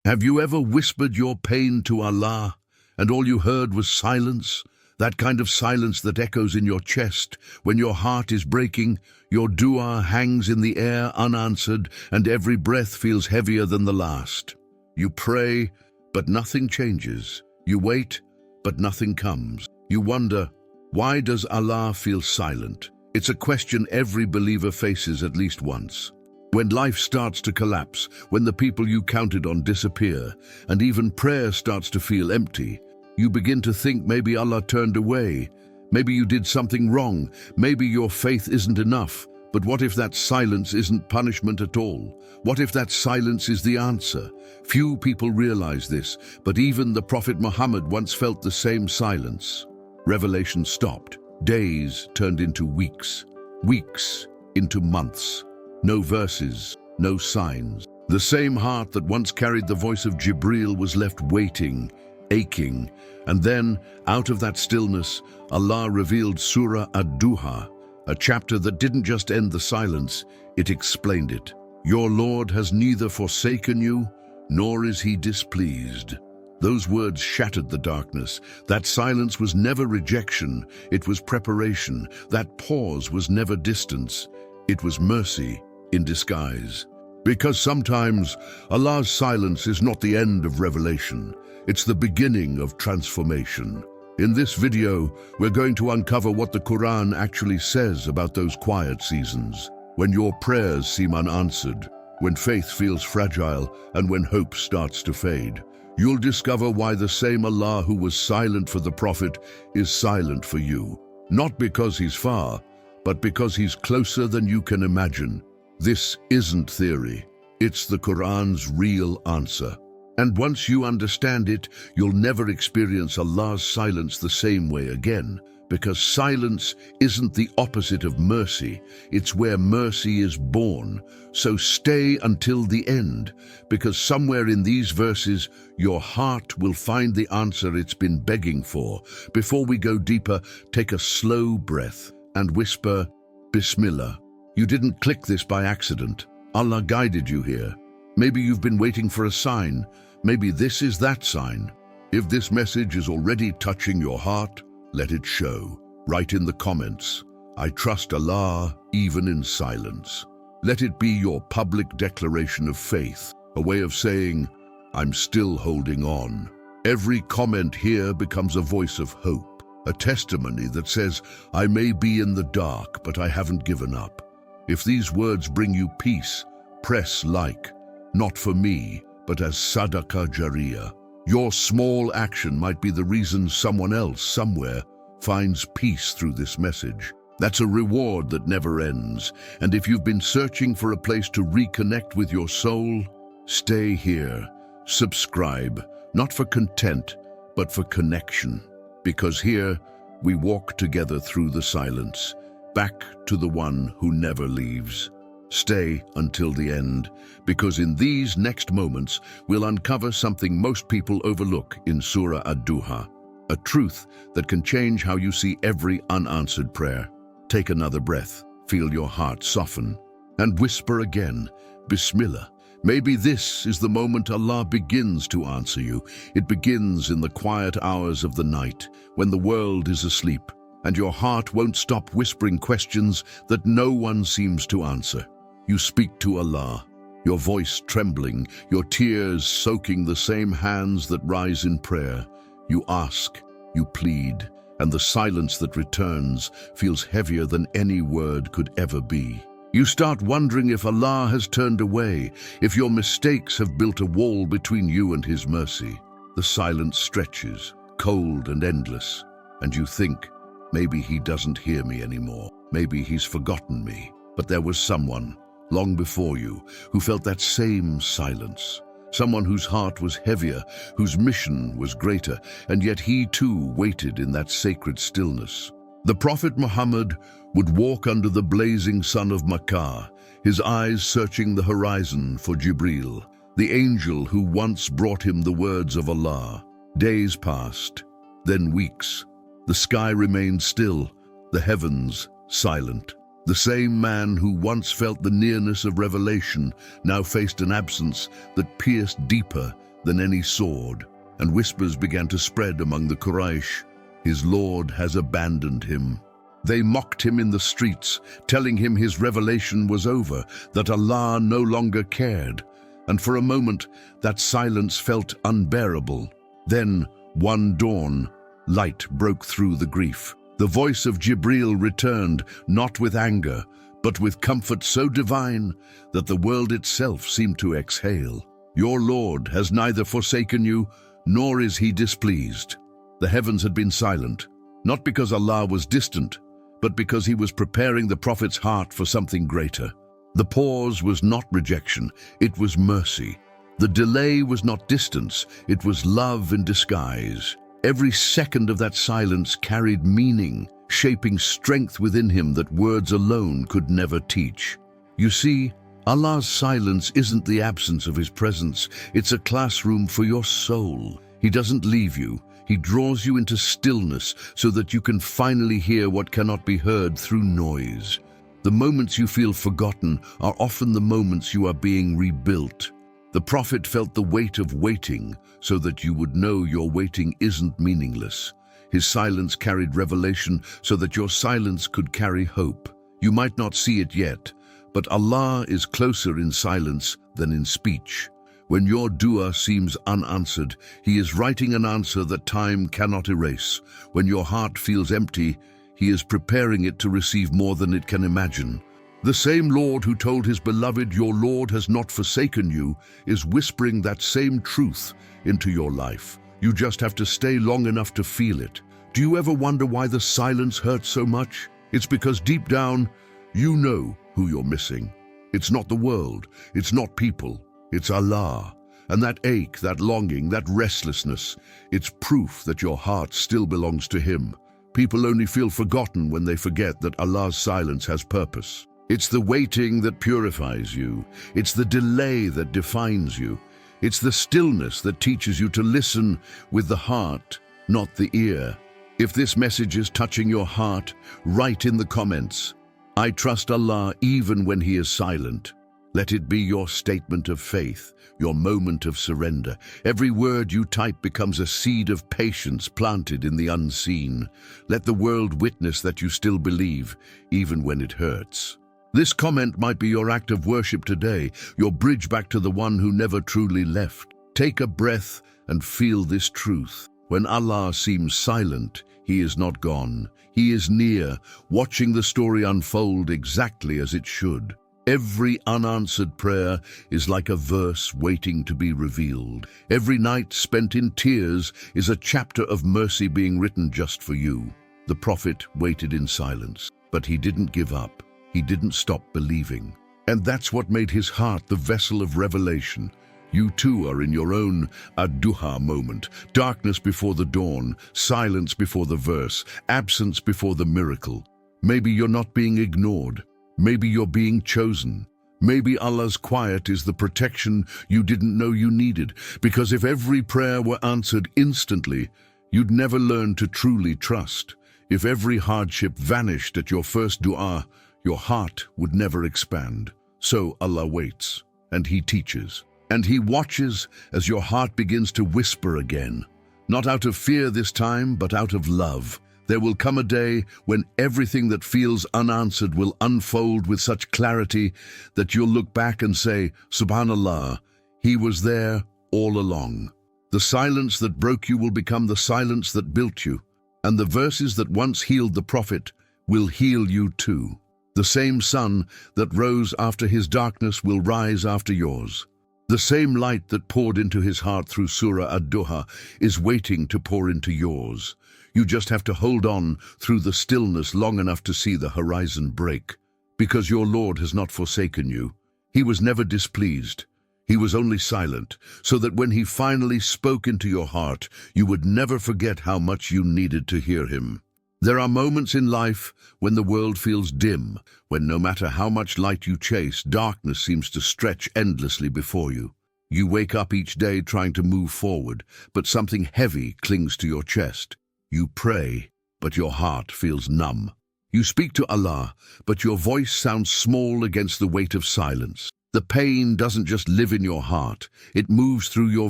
Have you ever whispered your pain to Allah, and all you heard was silence? That kind of silence that echoes in your chest when your heart is breaking, your dua hangs in the air unanswered, and every breath feels heavier than the last. You pray, but nothing changes. You wait, but nothing comes. You wonder, why does Allah feel silent? It's a question every believer faces at least once. When life starts to collapse, when the people you counted on disappear, and even prayer starts to feel empty, you begin to think maybe Allah turned away, maybe you did something wrong, maybe your faith isn't enough. But what if that silence isn't punishment at all? What if that silence is the answer? Few people realize this, but even the Prophet Muhammad once felt the same silence. Revelation stopped. Days turned into weeks. Weeks into months. No verses, no signs. The same heart that once carried the voice of Jibreel was left waiting, aching, and then, out of that stillness, Allah revealed Surah Ad-Duha, a chapter that didn't just end the silence, it explained it. Your Lord has neither forsaken you, nor is he displeased. Those words shattered the darkness. That silence was never rejection, it was preparation. That pause was never distance, it was mercy in disguise. Because sometimes Allah's silence is not the end of revelation, it's the beginning of transformation. In this video, we're going to uncover what the Qur'an actually says about those quiet seasons, when your prayers seem unanswered, when faith feels fragile, and when hope starts to fade. You'll discover why the same Allah who was silent for the Prophet is silent for you. Not because he's far, but because he's closer than you can imagine. This isn't theory, it's the Qur'an's real answer. And once you understand it, you'll never experience Allah's silence the same way again, because silence isn't the opposite of mercy, it's where mercy is born. So stay until the end, because somewhere in these verses, your heart will find the answer it's been begging for. Before we go deeper, take a slow breath and whisper, Bismillah. You didn't click this by accident. Allah guided you here. Maybe you've been waiting for a sign. Maybe this is that sign. If this message is already touching your heart, let it show. Write in the comments, I trust Allah even in silence. Let it be your public declaration of faith, a way of saying, I'm still holding on. Every comment here becomes a voice of hope, a testimony that says, I may be in the dark, but I haven't given up. If these words bring you peace, press like, not for me, but as sadaqah jariyah. Your small action might be the reason someone else somewhere finds peace through this message. That's a reward that never ends. And if you've been searching for a place to reconnect with your soul, stay here. Subscribe, not for content, but for connection. Because here, we walk together through the silence, back to the one who never leaves. Stay until the end, because in these next moments, we'll uncover something most people overlook in Surah Ad-Duha, a truth that can change how you see every unanswered prayer. Take another breath, feel your heart soften, and whisper again, Bismillah. Maybe this is the moment Allah begins to answer you. It begins in the quiet hours of the night, when the world is asleep, and your heart won't stop whispering questions that no one seems to answer. You speak to Allah, your voice trembling, your tears soaking the same hands that rise in prayer. You ask, you plead, and the silence that returns feels heavier than any word could ever be. You start wondering if Allah has turned away, if your mistakes have built a wall between you and His mercy. The silence stretches, cold and endless, and you think, maybe He doesn't hear me anymore. Maybe He's forgotten me. But there was someone, long before you, who felt that same silence. Someone whose heart was heavier, whose mission was greater, and yet he too waited in that sacred stillness. The Prophet Muhammad would walk under the blazing sun of Makkah, his eyes searching the horizon for Jibreel, the angel who once brought him the words of Allah. Days passed, then weeks. The sky remained still, the heavens silent. The same man who once felt the nearness of revelation now faced an absence that pierced deeper than any sword, and whispers began to spread among the Quraysh. His Lord has abandoned him. They mocked him in the streets, telling him his revelation was over, that Allah no longer cared. And for a moment, that silence felt unbearable. Then, one dawn, light broke through the grief. The voice of Jibreel returned, not with anger, but with comfort so divine that the world itself seemed to exhale. Your Lord has neither forsaken you, nor is he displeased. The heavens had been silent, not because Allah was distant, but because he was preparing the prophet's heart for something greater. The pause was not rejection, it was mercy. The delay was not distance, it was love in disguise. Every second of that silence carried meaning, shaping strength within him that words alone could never teach. You see, Allah's silence isn't the absence of his presence, it's a classroom for your soul. He doesn't leave you. He draws you into stillness so that you can finally hear what cannot be heard through noise. The moments you feel forgotten are often the moments you are being rebuilt. The prophet felt the weight of waiting so that you would know your waiting isn't meaningless. His silence carried revelation so that your silence could carry hope. You might not see it yet, but Allah is closer in silence than in speech. When your dua seems unanswered, he is writing an answer that time cannot erase. When your heart feels empty, he is preparing it to receive more than it can imagine. The same Lord who told his beloved, "Your Lord has not forsaken you," is whispering that same truth into your life. You just have to stay long enough to feel it. Do you ever wonder why the silence hurts so much? It's because deep down, you know who you're missing. It's not the world, it's not people. It's Allah. And that ache, that longing, that restlessness, it's proof that your heart still belongs to him. People only feel forgotten when they forget that Allah's silence has purpose. It's the waiting that purifies you. It's the delay that defines you. It's the stillness that teaches you to listen with the heart, not the ear. If this message is touching your heart, write in the comments, "I trust Allah even when he is silent." Let it be your statement of faith, your moment of surrender. Every word you type becomes a seed of patience planted in the unseen. Let the world witness that you still believe, even when it hurts. This comment might be your act of worship today, your bridge back to the one who never truly left. Take a breath and feel this truth. When Allah seems silent, he is not gone. He is near, watching the story unfold exactly as it should. Every unanswered prayer is like a verse waiting to be revealed. Every night spent in tears is a chapter of mercy being written just for you. The prophet waited in silence, but he didn't give up. He didn't stop believing. And that's what made his heart the vessel of revelation. You too are in your own Ad-Duha moment. Darkness before the dawn, silence before the verse, absence before the miracle. Maybe you're not being ignored. Maybe you're being chosen. Maybe Allah's quiet is the protection you didn't know you needed. Because if every prayer were answered instantly, you'd never learn to truly trust. If every hardship vanished at your first dua, your heart would never expand. So Allah waits, and he teaches. And he watches as your heart begins to whisper again. Not out of fear this time, but out of love. There will come a day when everything that feels unanswered will unfold with such clarity that you'll look back and say, "Subhanallah, he was there all along." The silence that broke you will become the silence that built you, and the verses that once healed the prophet will heal you too. The same sun that rose after his darkness will rise after yours. The same light that poured into his heart through Surah Ad-Duha is waiting to pour into yours. You just have to hold on through the stillness long enough to see the horizon break. Because your Lord has not forsaken you. He was never displeased. He was only silent, so that when he finally spoke into your heart, you would never forget how much you needed to hear him. There are moments in life when the world feels dim, when no matter how much light you chase, darkness seems to stretch endlessly before you. You wake up each day trying to move forward, but something heavy clings to your chest. You pray, but your heart feels numb. You speak to Allah, but your voice sounds small against the weight of silence. The pain doesn't just live in your heart, it moves through your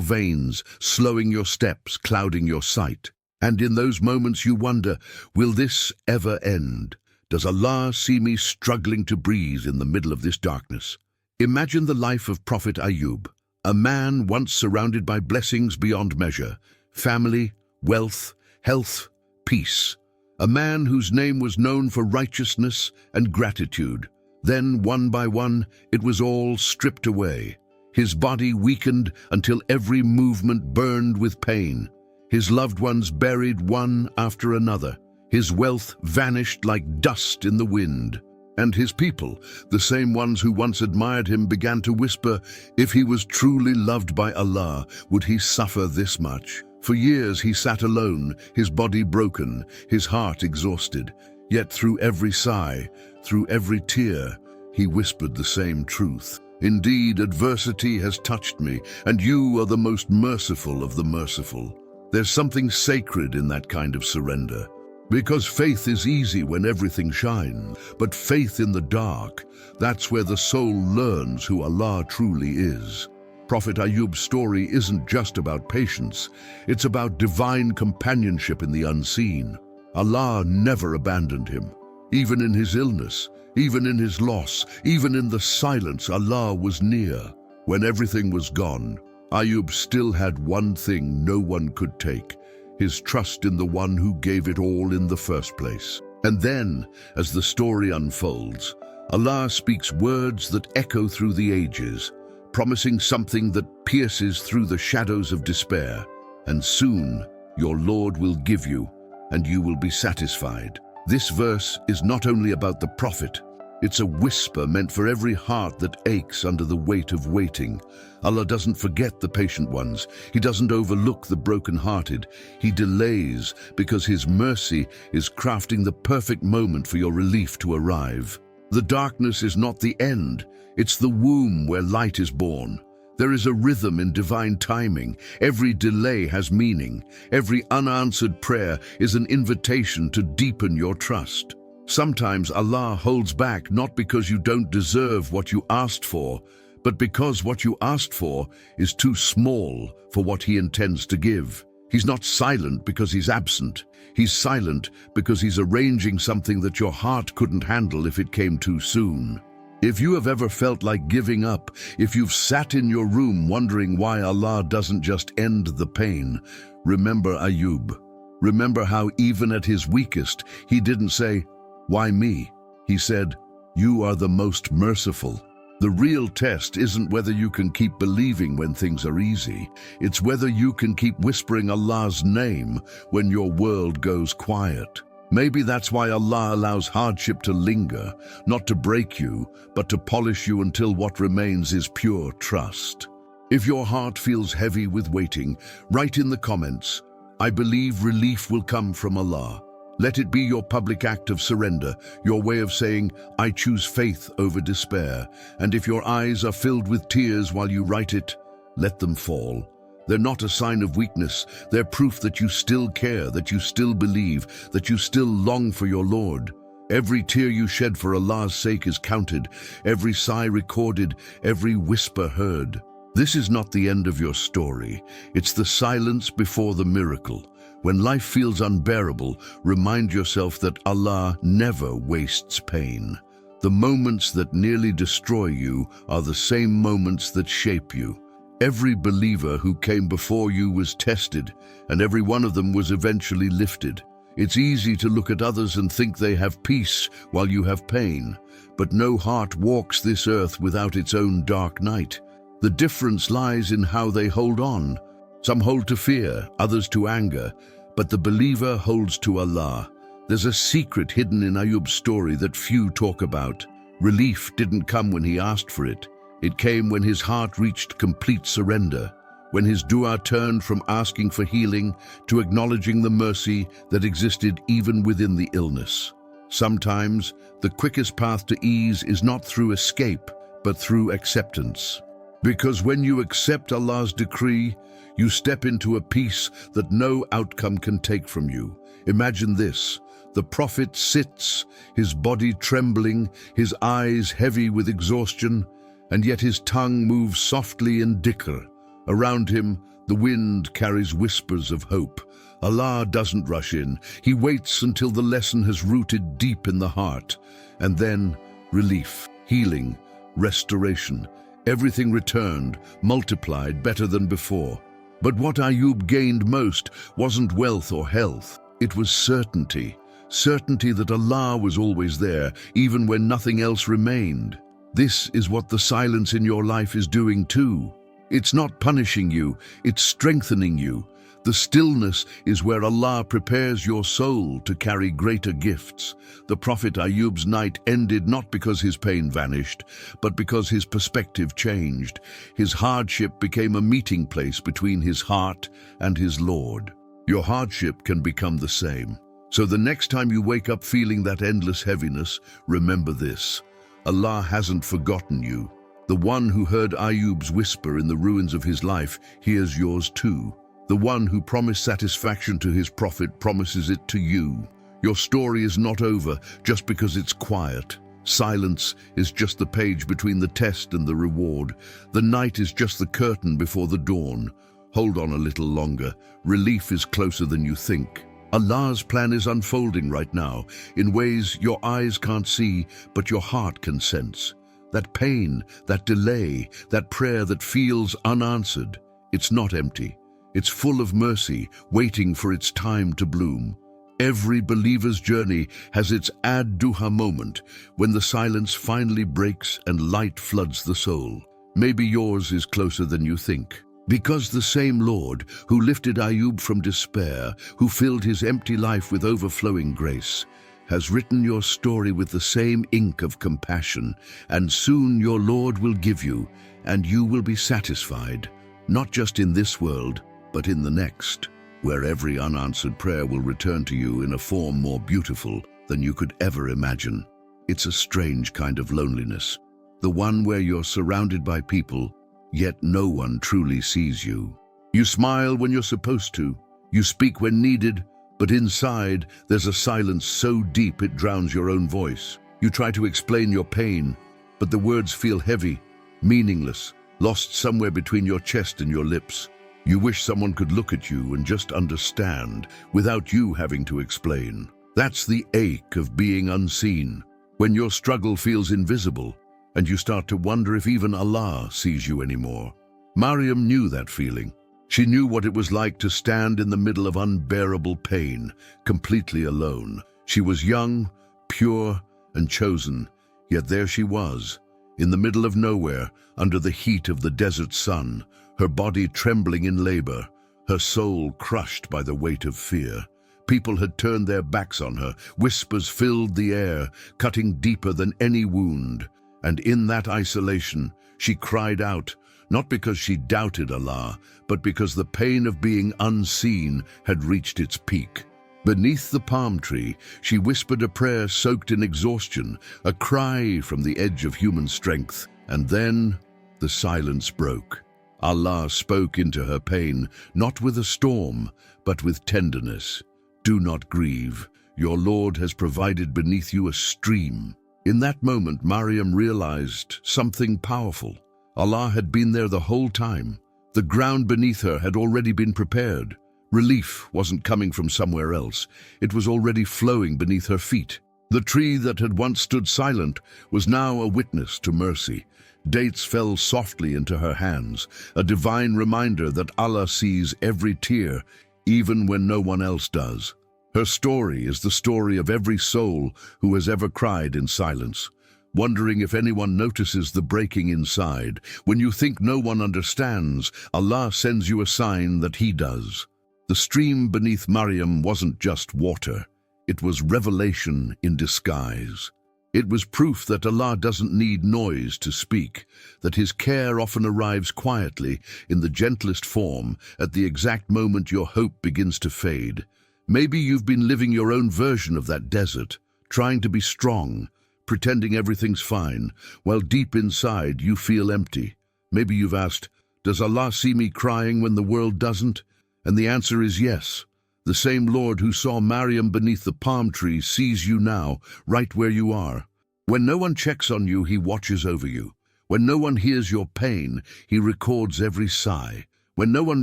veins, slowing your steps, clouding your sight. And in those moments you wonder, will this ever end? Does Allah see me struggling to breathe in the middle of this darkness? Imagine the life of Prophet Ayyub, a man once surrounded by blessings beyond measure, family, wealth, health, peace. A man whose name was known for righteousness and gratitude. Then, one by one, it was all stripped away. His body weakened until every movement burned with pain. His loved ones buried one after another. His wealth vanished like dust in the wind. And his people, the same ones who once admired him, began to whisper, if he was truly loved by Allah, would he suffer this much? For years he sat alone, his body broken, his heart exhausted. Yet through every sigh, through every tear, he whispered the same truth. Indeed, adversity has touched me, and you are the most merciful of the merciful. There's something sacred in that kind of surrender. Because faith is easy when everything shines, but faith in the dark, that's where the soul learns who Allah truly is. Prophet Ayyub's story isn't just about patience, it's about divine companionship in the unseen. Allah never abandoned him. Even in his illness, even in his loss, even in the silence, Allah was near. When everything was gone, Ayyub still had one thing no one could take, his trust in the one who gave it all in the first place. And then, as the story unfolds, Allah speaks words that echo through the ages, promising something that pierces through the shadows of despair. And soon, your Lord will give you, and you will be satisfied. This verse is not only about the prophet, it's a whisper meant for every heart that aches under the weight of waiting. Allah doesn't forget the patient ones. He doesn't overlook the broken-hearted. He delays because His mercy is crafting the perfect moment for your relief to arrive. The darkness is not the end. It's the womb where light is born. There is a rhythm in divine timing. Every delay has meaning. Every unanswered prayer is an invitation to deepen your trust. Sometimes Allah holds back not because you don't deserve what you asked for, but because what you asked for is too small for what He intends to give. He's not silent because He's absent. He's silent because He's arranging something that your heart couldn't handle if it came too soon. If you have ever felt like giving up, if you've sat in your room wondering why Allah doesn't just end the pain, remember Ayyub. Remember how even at his weakest, he didn't say, "Why me?" He said, "You are the most merciful." The real test isn't whether you can keep believing when things are easy. It's whether you can keep whispering Allah's name when your world goes quiet. Maybe that's why Allah allows hardship to linger, not to break you, but to polish you until what remains is pure trust. If your heart feels heavy with waiting, write in the comments, "I believe relief will come from Allah." Let it be your public act of surrender, your way of saying, "I choose faith over despair." And if your eyes are filled with tears while you write it, let them fall. They're not a sign of weakness. They're proof that you still care, that you still believe, that you still long for your Lord. Every tear you shed for Allah's sake is counted, every sigh recorded, every whisper heard. This is not the end of your story. It's the silence before the miracle. When life feels unbearable, remind yourself that Allah never wastes pain. The moments that nearly destroy you are the same moments that shape you. Every believer who came before you was tested, and every one of them was eventually lifted. It's easy to look at others and think they have peace while you have pain, but no heart walks this earth without its own dark night. The difference lies in how they hold on. Some hold to fear, others to anger, but the believer holds to Allah. There's a secret hidden in Ayyub's story that few talk about. Relief didn't come when he asked for it. It came when his heart reached complete surrender, when his dua turned from asking for healing to acknowledging the mercy that existed even within the illness. Sometimes, the quickest path to ease is not through escape, but through acceptance. Because when you accept Allah's decree, you step into a peace that no outcome can take from you. Imagine this. The prophet sits, his body trembling, his eyes heavy with exhaustion, and yet his tongue moves softly in dhikr. Around him, the wind carries whispers of hope. Allah doesn't rush in. He waits until the lesson has rooted deep in the heart. And then, relief, healing, restoration. Everything returned, multiplied better than before. But what Ayyub gained most wasn't wealth or health. It was certainty. Certainty that Allah was always there, even when nothing else remained. This is what the silence in your life is doing too. It's not punishing you, it's strengthening you. The stillness is where Allah prepares your soul to carry greater gifts. The Prophet Ayyub's night ended not because his pain vanished, but because his perspective changed. His hardship became a meeting place between his heart and his Lord. Your hardship can become the same. So the next time you wake up feeling that endless heaviness, remember this: Allah hasn't forgotten you. The one who heard Ayyub's whisper in the ruins of his life hears yours too. The one who promised satisfaction to his prophet promises it to you. Your story is not over just because it's quiet. Silence is just the page between the test and the reward. The night is just the curtain before the dawn. Hold on a little longer. Relief is closer than you think. Allah's plan is unfolding right now in ways your eyes can't see, but your heart can sense. That pain, that delay, that prayer that feels unanswered, it's not empty. It's full of mercy, waiting for its time to bloom. Every believer's journey has its Ad-Duha moment, when the silence finally breaks and light floods the soul. Maybe yours is closer than you think. Because the same Lord who lifted Ayyub from despair, who filled his empty life with overflowing grace, has written your story with the same ink of compassion, and soon your Lord will give you, and you will be satisfied, not just in this world, but in the next, where every unanswered prayer will return to you in a form more beautiful than you could ever imagine. It's a strange kind of loneliness, the one where you're surrounded by people, yet no one truly sees you. You smile when you're supposed to, you speak when needed, but inside there's a silence so deep it drowns your own voice. You try to explain your pain, but the words feel heavy, meaningless, lost somewhere between your chest and your lips. You wish someone could look at you and just understand, without you having to explain. That's the ache of being unseen, when your struggle feels invisible, and you start to wonder if even Allah sees you anymore. Maryam knew that feeling. She knew what it was like to stand in the middle of unbearable pain, completely alone. She was young, pure, and chosen, yet there she was, in the middle of nowhere, under the heat of the desert sun, her body trembling in labor, her soul crushed by the weight of fear. People had turned their backs on her, whispers filled the air, cutting deeper than any wound. And in that isolation, she cried out, not because she doubted Allah, but because the pain of being unseen had reached its peak. Beneath the palm tree, she whispered a prayer soaked in exhaustion, a cry from the edge of human strength. And then the silence broke. Allah spoke into her pain, not with a storm, but with tenderness. Do not grieve. Your Lord has provided beneath you a stream. In that moment, Maryam realized something powerful. Allah had been there the whole time. The ground beneath her had already been prepared. Relief wasn't coming from somewhere else. It was already flowing beneath her feet. The tree that had once stood silent was now a witness to mercy. Dates fell softly into her hands, a divine reminder that Allah sees every tear, even when no one else does. Her story is the story of every soul who has ever cried in silence, wondering if anyone notices the breaking inside. When you think no one understands, Allah sends you a sign that He does. The stream beneath Maryam wasn't just water. It was revelation in disguise. It was proof that Allah doesn't need noise to speak, that His care often arrives quietly, in the gentlest form, at the exact moment your hope begins to fade. Maybe you've been living your own version of that desert, trying to be strong, pretending everything's fine, while deep inside you feel empty. Maybe you've asked, does Allah see me crying when the world doesn't? And the answer is yes. The same Lord who saw Maryam beneath the palm tree sees you now, right where you are. When no one checks on you, He watches over you. When no one hears your pain, he records every sigh. When no one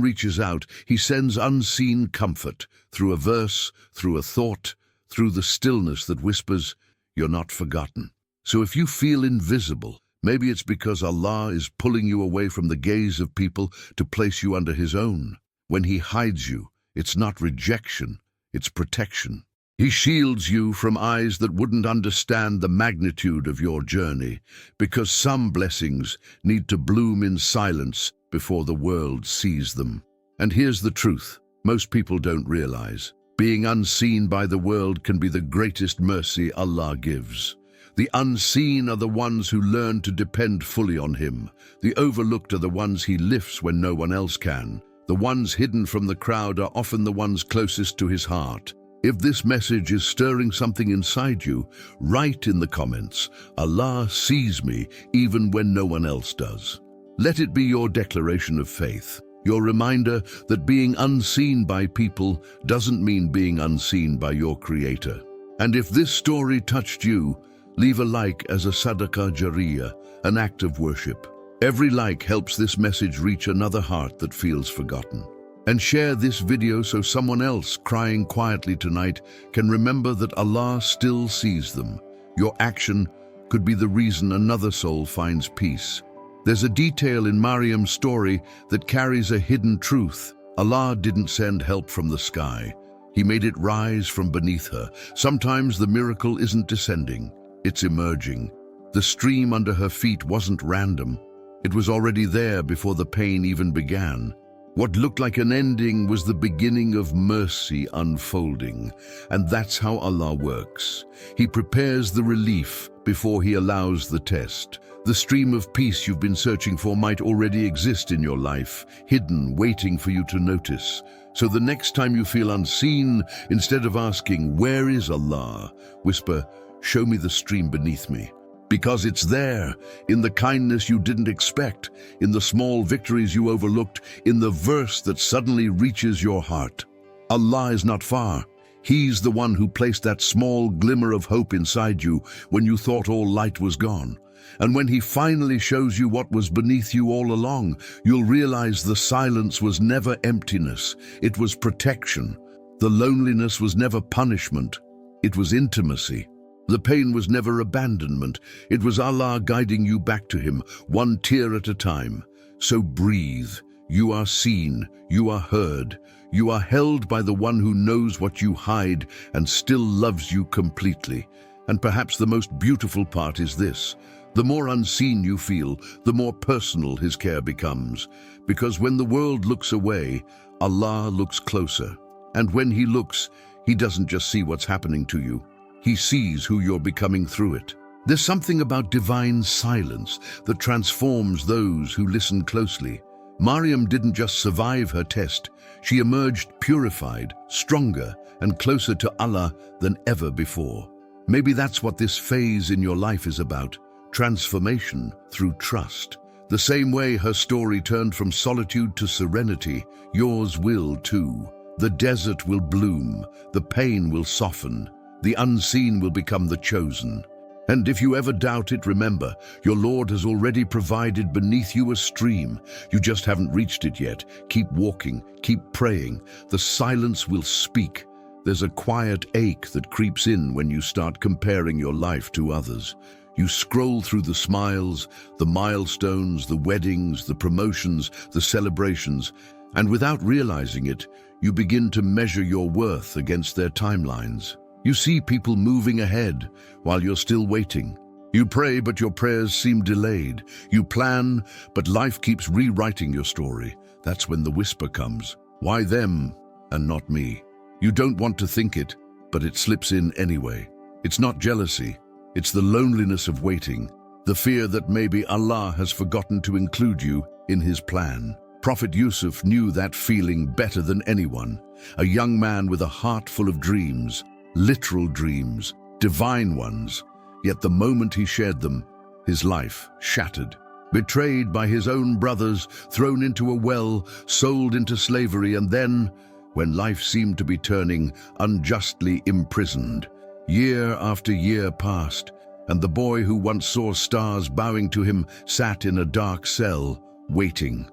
reaches out, he sends unseen comfort, through a verse, through a thought, through the stillness that whispers, "You're not forgotten." So if you feel invisible, maybe it's because Allah is pulling you away from the gaze of people to place you under His own. When He hides you, it's not rejection, it's protection. He shields you from eyes that wouldn't understand the magnitude of your journey, because some blessings need to bloom in silence before the world sees them. And here's the truth, most people don't realize. Being unseen by the world can be the greatest mercy Allah gives. The unseen are the ones who learn to depend fully on Him. The overlooked are the ones He lifts when no one else can. The ones hidden from the crowd are often the ones closest to His heart. If this message is stirring something inside you, write in the comments, "Allah sees me even when no one else does." Let it be your declaration of faith, your reminder that being unseen by people doesn't mean being unseen by your Creator. And if this story touched you, leave a like as a sadaqah jariyah, an act of worship. Every like helps this message reach another heart that feels forgotten. And share this video so someone else crying quietly tonight can remember that Allah still sees them. Your action could be the reason another soul finds peace. There's a detail in Maryam's story that carries a hidden truth. Allah didn't send help from the sky. He made it rise from beneath her. Sometimes the miracle isn't descending, it's emerging. The stream under her feet wasn't random. It was already there before the pain even began. What looked like an ending was the beginning of mercy unfolding. And that's how Allah works. He prepares the relief before He allows the test. The stream of peace you've been searching for might already exist in your life, hidden, waiting for you to notice. So the next time you feel unseen, instead of asking, "Where is Allah?" whisper, "Show me the stream beneath me." Because it's there, in the kindness you didn't expect, in the small victories you overlooked, in the verse that suddenly reaches your heart. Allah is not far. He's the one who placed that small glimmer of hope inside you when you thought all light was gone. And when He finally shows you what was beneath you all along, you'll realize the silence was never emptiness, it was protection. The loneliness was never punishment, it was intimacy. The pain was never abandonment, it was Allah guiding you back to Him, one tear at a time. So breathe. You are seen, you are heard, you are held by the one who knows what you hide and still loves you completely. And perhaps the most beautiful part is this: the more unseen you feel, the more personal His care becomes. Because when the world looks away, Allah looks closer. And when He looks, He doesn't just see what's happening to you. He sees who you're becoming through it. There's something about divine silence that transforms those who listen closely. Maryam didn't just survive her test, she emerged purified, stronger, and closer to Allah than ever before. Maybe that's what this phase in your life is about, transformation through trust. The same way her story turned from solitude to serenity, yours will too. The desert will bloom, the pain will soften, the unseen will become the chosen. And if you ever doubt it, remember, your Lord has already provided beneath you a stream. You just haven't reached it yet. Keep walking, keep praying. The silence will speak. There's a quiet ache that creeps in when you start comparing your life to others. You scroll through the smiles, the milestones, the weddings, the promotions, the celebrations, and without realizing it, you begin to measure your worth against their timelines. You see people moving ahead while you're still waiting. You pray, but your prayers seem delayed. You plan, but life keeps rewriting your story. That's when the whisper comes. Why them and not me? You don't want to think it, but it slips in anyway. It's not jealousy. It's the loneliness of waiting, the fear that maybe Allah has forgotten to include you in His plan. Prophet Yusuf knew that feeling better than anyone. A young man with a heart full of dreams, literal dreams, divine ones. Yet the moment he shared them, his life shattered. Betrayed by his own brothers, thrown into a well, sold into slavery, and then, when life seemed to be turning, unjustly imprisoned. Year after year passed, And the boy who once saw stars bowing to him sat in a dark cell, waiting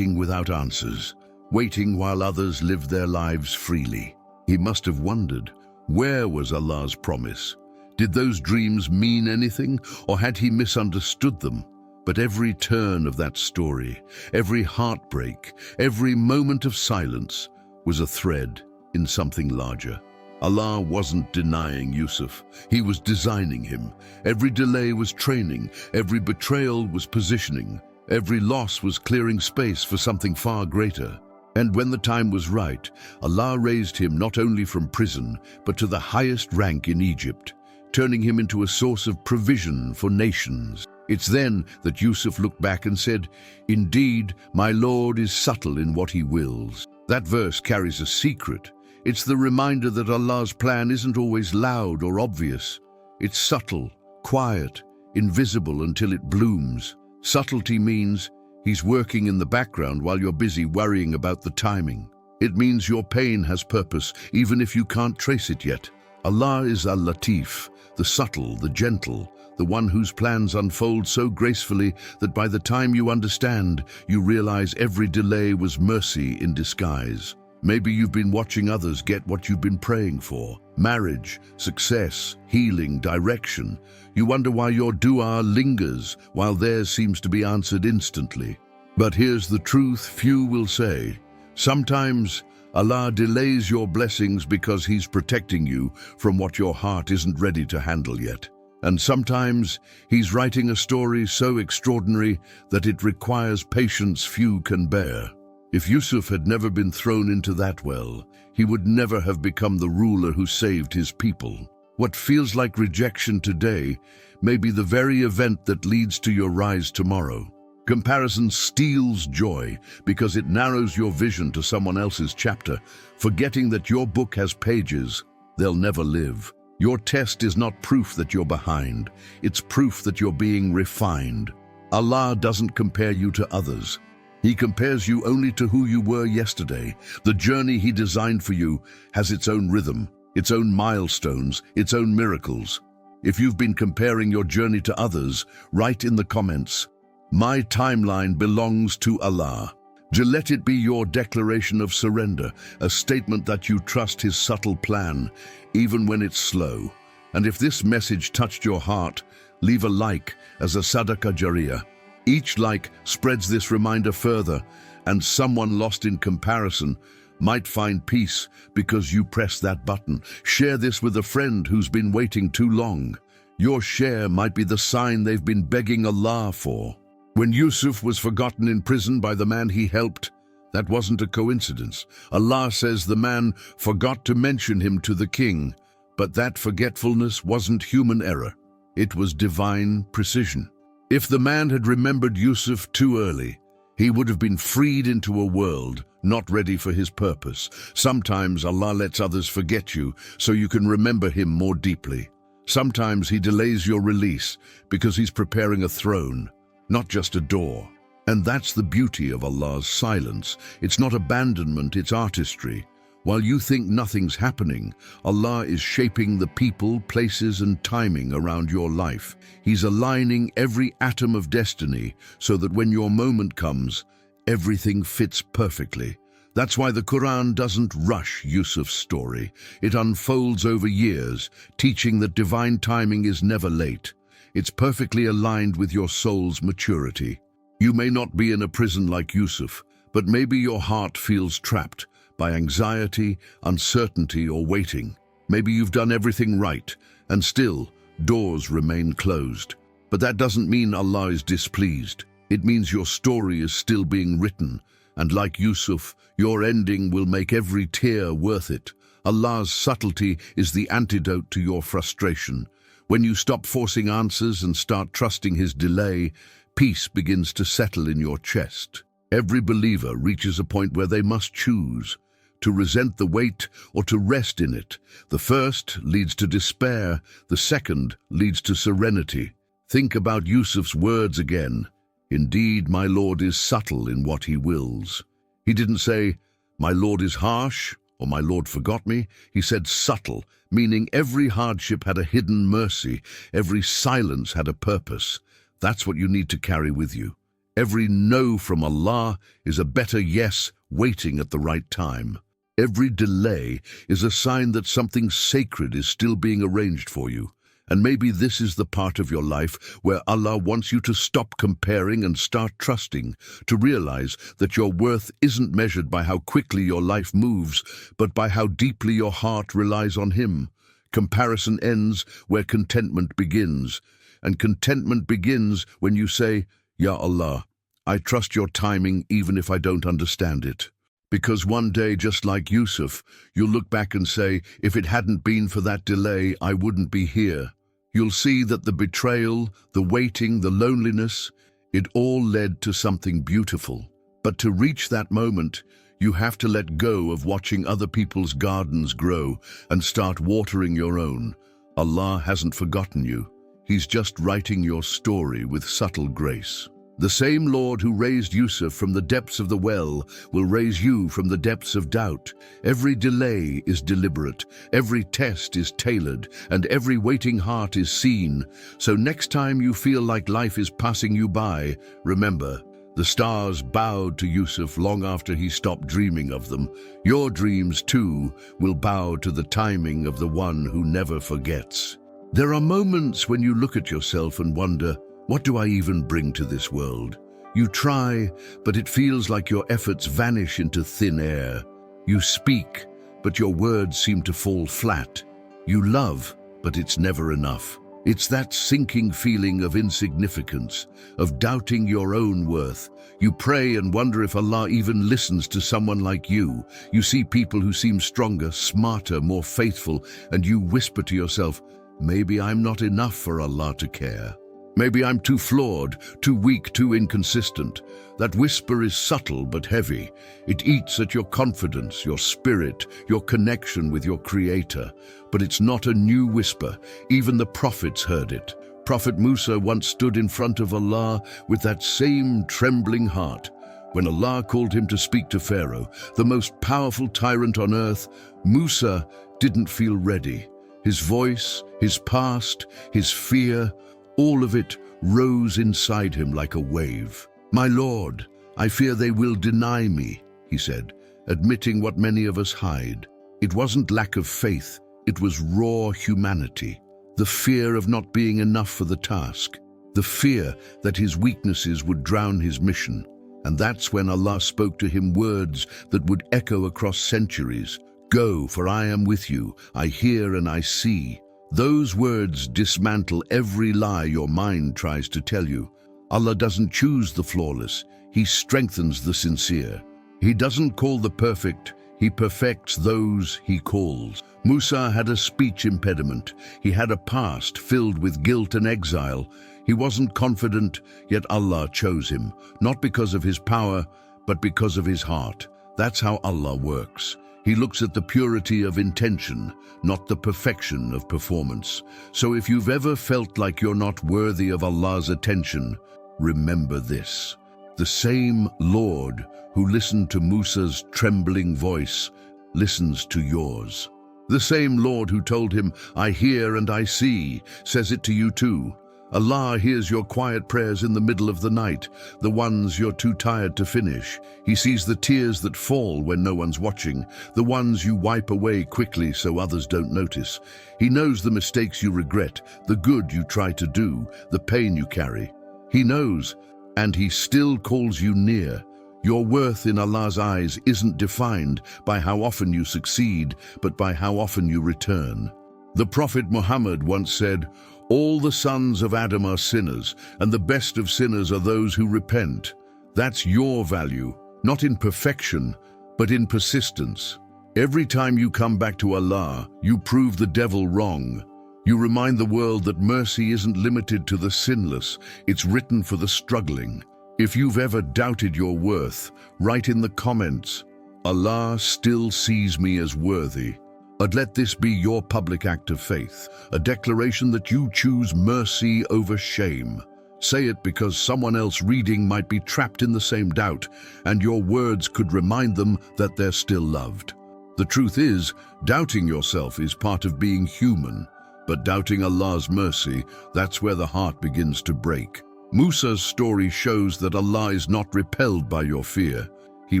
without answers, waiting while others lived their lives freely. He must have wondered, where was Allah's promise? Did those dreams mean anything, or had he misunderstood them? But every turn of that story, every heartbreak, every moment of silence was a thread in something larger. Allah wasn't denying Yusuf, He was designing him. Every delay was training, every betrayal was positioning, every loss was clearing space for something far greater. And when the time was right, Allah raised him not only from prison, but to the highest rank in Egypt, turning him into a source of provision for nations. It's then that Yusuf looked back and said, "Indeed, my Lord is subtle in what He wills." That verse carries a secret. It's the reminder that Allah's plan isn't always loud or obvious. It's subtle, quiet, invisible until it blooms. Subtlety means He's working in the background while you're busy worrying about the timing. It means your pain has purpose, even if you can't trace it yet. Allah is Al-Latif, the subtle, the gentle, the one whose plans unfold so gracefully that by the time you understand, you realize every delay was mercy in disguise. Maybe you've been watching others get what you've been praying for: marriage, success, healing, direction. You wonder why your dua lingers while theirs seems to be answered instantly. But here's the truth few will say. Sometimes Allah delays your blessings because He's protecting you from what your heart isn't ready to handle yet. And sometimes He's writing a story so extraordinary that it requires patience few can bear. If Yusuf had never been thrown into that well, he would never have become the ruler who saved his people. What feels like rejection today may be the very event that leads to your rise tomorrow. Comparison steals joy because it narrows your vision to someone else's chapter, forgetting that your book has pages they'll never live. Your test is not proof that you're behind, it's proof that you're being refined. Allah doesn't compare you to others. He compares you only to who you were yesterday. The journey He designed for you has its own rhythm, its own milestones, its own miracles. If you've been comparing your journey to others, write in the comments, "My timeline belongs to Allah." Let it be your declaration of surrender, a statement that you trust His subtle plan, even when it's slow. And if this message touched your heart, leave a like as a sadaqah jariyah. Each like spreads this reminder further, and someone lost in comparison might find peace because you pressed that button. Share this with a friend who's been waiting too long. Your share might be the sign they've been begging Allah for. When Yusuf was forgotten in prison by the man he helped, that wasn't a coincidence. Allah says the man forgot to mention him to the king, but that forgetfulness wasn't human error. It was divine precision. If the man had remembered Yusuf too early, he would have been freed into a world not ready for his purpose. Sometimes Allah lets others forget you so you can remember Him more deeply. Sometimes He delays your release because He's preparing a throne, not just a door. And that's the beauty of Allah's silence. It's not abandonment, it's artistry. While you think nothing's happening, Allah is shaping the people, places, and timing around your life. He's aligning every atom of destiny so that when your moment comes, everything fits perfectly. That's why the Qur'an doesn't rush Yusuf's story. It unfolds over years, teaching that divine timing is never late. It's perfectly aligned with your soul's maturity. You may not be in a prison like Yusuf, but maybe your heart feels trapped by anxiety, uncertainty, or waiting. Maybe you've done everything right, and still, doors remain closed. But that doesn't mean Allah is displeased. It means your story is still being written, and like Yusuf, your ending will make every tear worth it. Allah's subtlety is the antidote to your frustration. When you stop forcing answers and start trusting His delay, peace begins to settle in your chest. Every believer reaches a point where they must choose to resent the weight or to rest in it. The first leads to despair, the second leads to serenity. Think about Yusuf's words again. Indeed, my Lord is subtle in what He wills. He didn't say, my Lord is harsh or my Lord forgot me. He said subtle, meaning every hardship had a hidden mercy, every silence had a purpose. That's what you need to carry with you. Every no from Allah is a better yes waiting at the right time. Every delay is a sign that something sacred is still being arranged for you. And maybe this is the part of your life where Allah wants you to stop comparing and start trusting, to realize that your worth isn't measured by how quickly your life moves, but by how deeply your heart relies on Him. Comparison ends where contentment begins. And contentment begins when you say, Ya Allah, I trust your timing even if I don't understand it. Because one day, just like Yusuf, you'll look back and say, if it hadn't been for that delay, I wouldn't be here. You'll see that the betrayal, the waiting, the loneliness, it all led to something beautiful. But to reach that moment, you have to let go of watching other people's gardens grow and start watering your own. Allah hasn't forgotten you. He's just writing your story with subtle grace. The same Lord who raised Yusuf from the depths of the well will raise you from the depths of doubt. Every delay is deliberate, every test is tailored, and every waiting heart is seen. So next time you feel like life is passing you by, remember, the stars bowed to Yusuf long after he stopped dreaming of them. Your dreams, too, will bow to the timing of the one who never forgets. There are moments when you look at yourself and wonder, what do I even bring to this world? You try, but it feels like your efforts vanish into thin air. You speak, but your words seem to fall flat. You love, but it's never enough. It's that sinking feeling of insignificance, of doubting your own worth. You pray and wonder if Allah even listens to someone like you. You see people who seem stronger, smarter, more faithful, and you whisper to yourself, maybe I'm not enough for Allah to care. Maybe I'm too flawed, too weak, too inconsistent. That whisper is subtle but heavy. It eats at your confidence, your spirit, your connection with your Creator. But it's not a new whisper. Even the prophets heard it. Prophet Musa once stood in front of Allah with that same trembling heart. When Allah called him to speak to Pharaoh, the most powerful tyrant on earth, Musa didn't feel ready. His voice, his past, his fear, all of it rose inside him like a wave. My Lord, I fear they will deny me, he said, admitting what many of us hide. It wasn't lack of faith, it was raw humanity. The fear of not being enough for the task. The fear that his weaknesses would drown his mission. And that's when Allah spoke to him words that would echo across centuries. Go, for I am with you. I hear and I see. Those words dismantle every lie your mind tries to tell you. Allah doesn't choose the flawless, He strengthens the sincere. He doesn't call the perfect, He perfects those He calls. Musa had a speech impediment. He had a past filled with guilt and exile. He wasn't confident, yet Allah chose him, not because of his power, but because of his heart. That's how Allah works. He looks at the purity of intention, not the perfection of performance. So if you've ever felt like you're not worthy of Allah's attention, remember this. The same Lord who listened to Musa's trembling voice listens to yours. The same Lord who told him, I hear and I see, says it to you too. Allah hears your quiet prayers in the middle of the night, the ones you're too tired to finish. He sees the tears that fall when no one's watching, the ones you wipe away quickly so others don't notice. He knows the mistakes you regret, the good you try to do, the pain you carry. He knows, and He still calls you near. Your worth in Allah's eyes isn't defined by how often you succeed, but by how often you return. The Prophet Muhammad once said, all the sons of Adam are sinners, and the best of sinners are those who repent. That's your value, not in perfection, but in persistence. Every time you come back to Allah, you prove the devil wrong. You remind the world that mercy isn't limited to the sinless, it's written for the struggling. If you've ever doubted your worth, write in the comments, Allah still sees me as worthy. And let this be your public act of faith, a declaration that you choose mercy over shame. Say it because someone else reading might be trapped in the same doubt, and your words could remind them that they're still loved. The truth is, doubting yourself is part of being human, but doubting Allah's mercy, that's where the heart begins to break. Musa's story shows that Allah is not repelled by your fear. He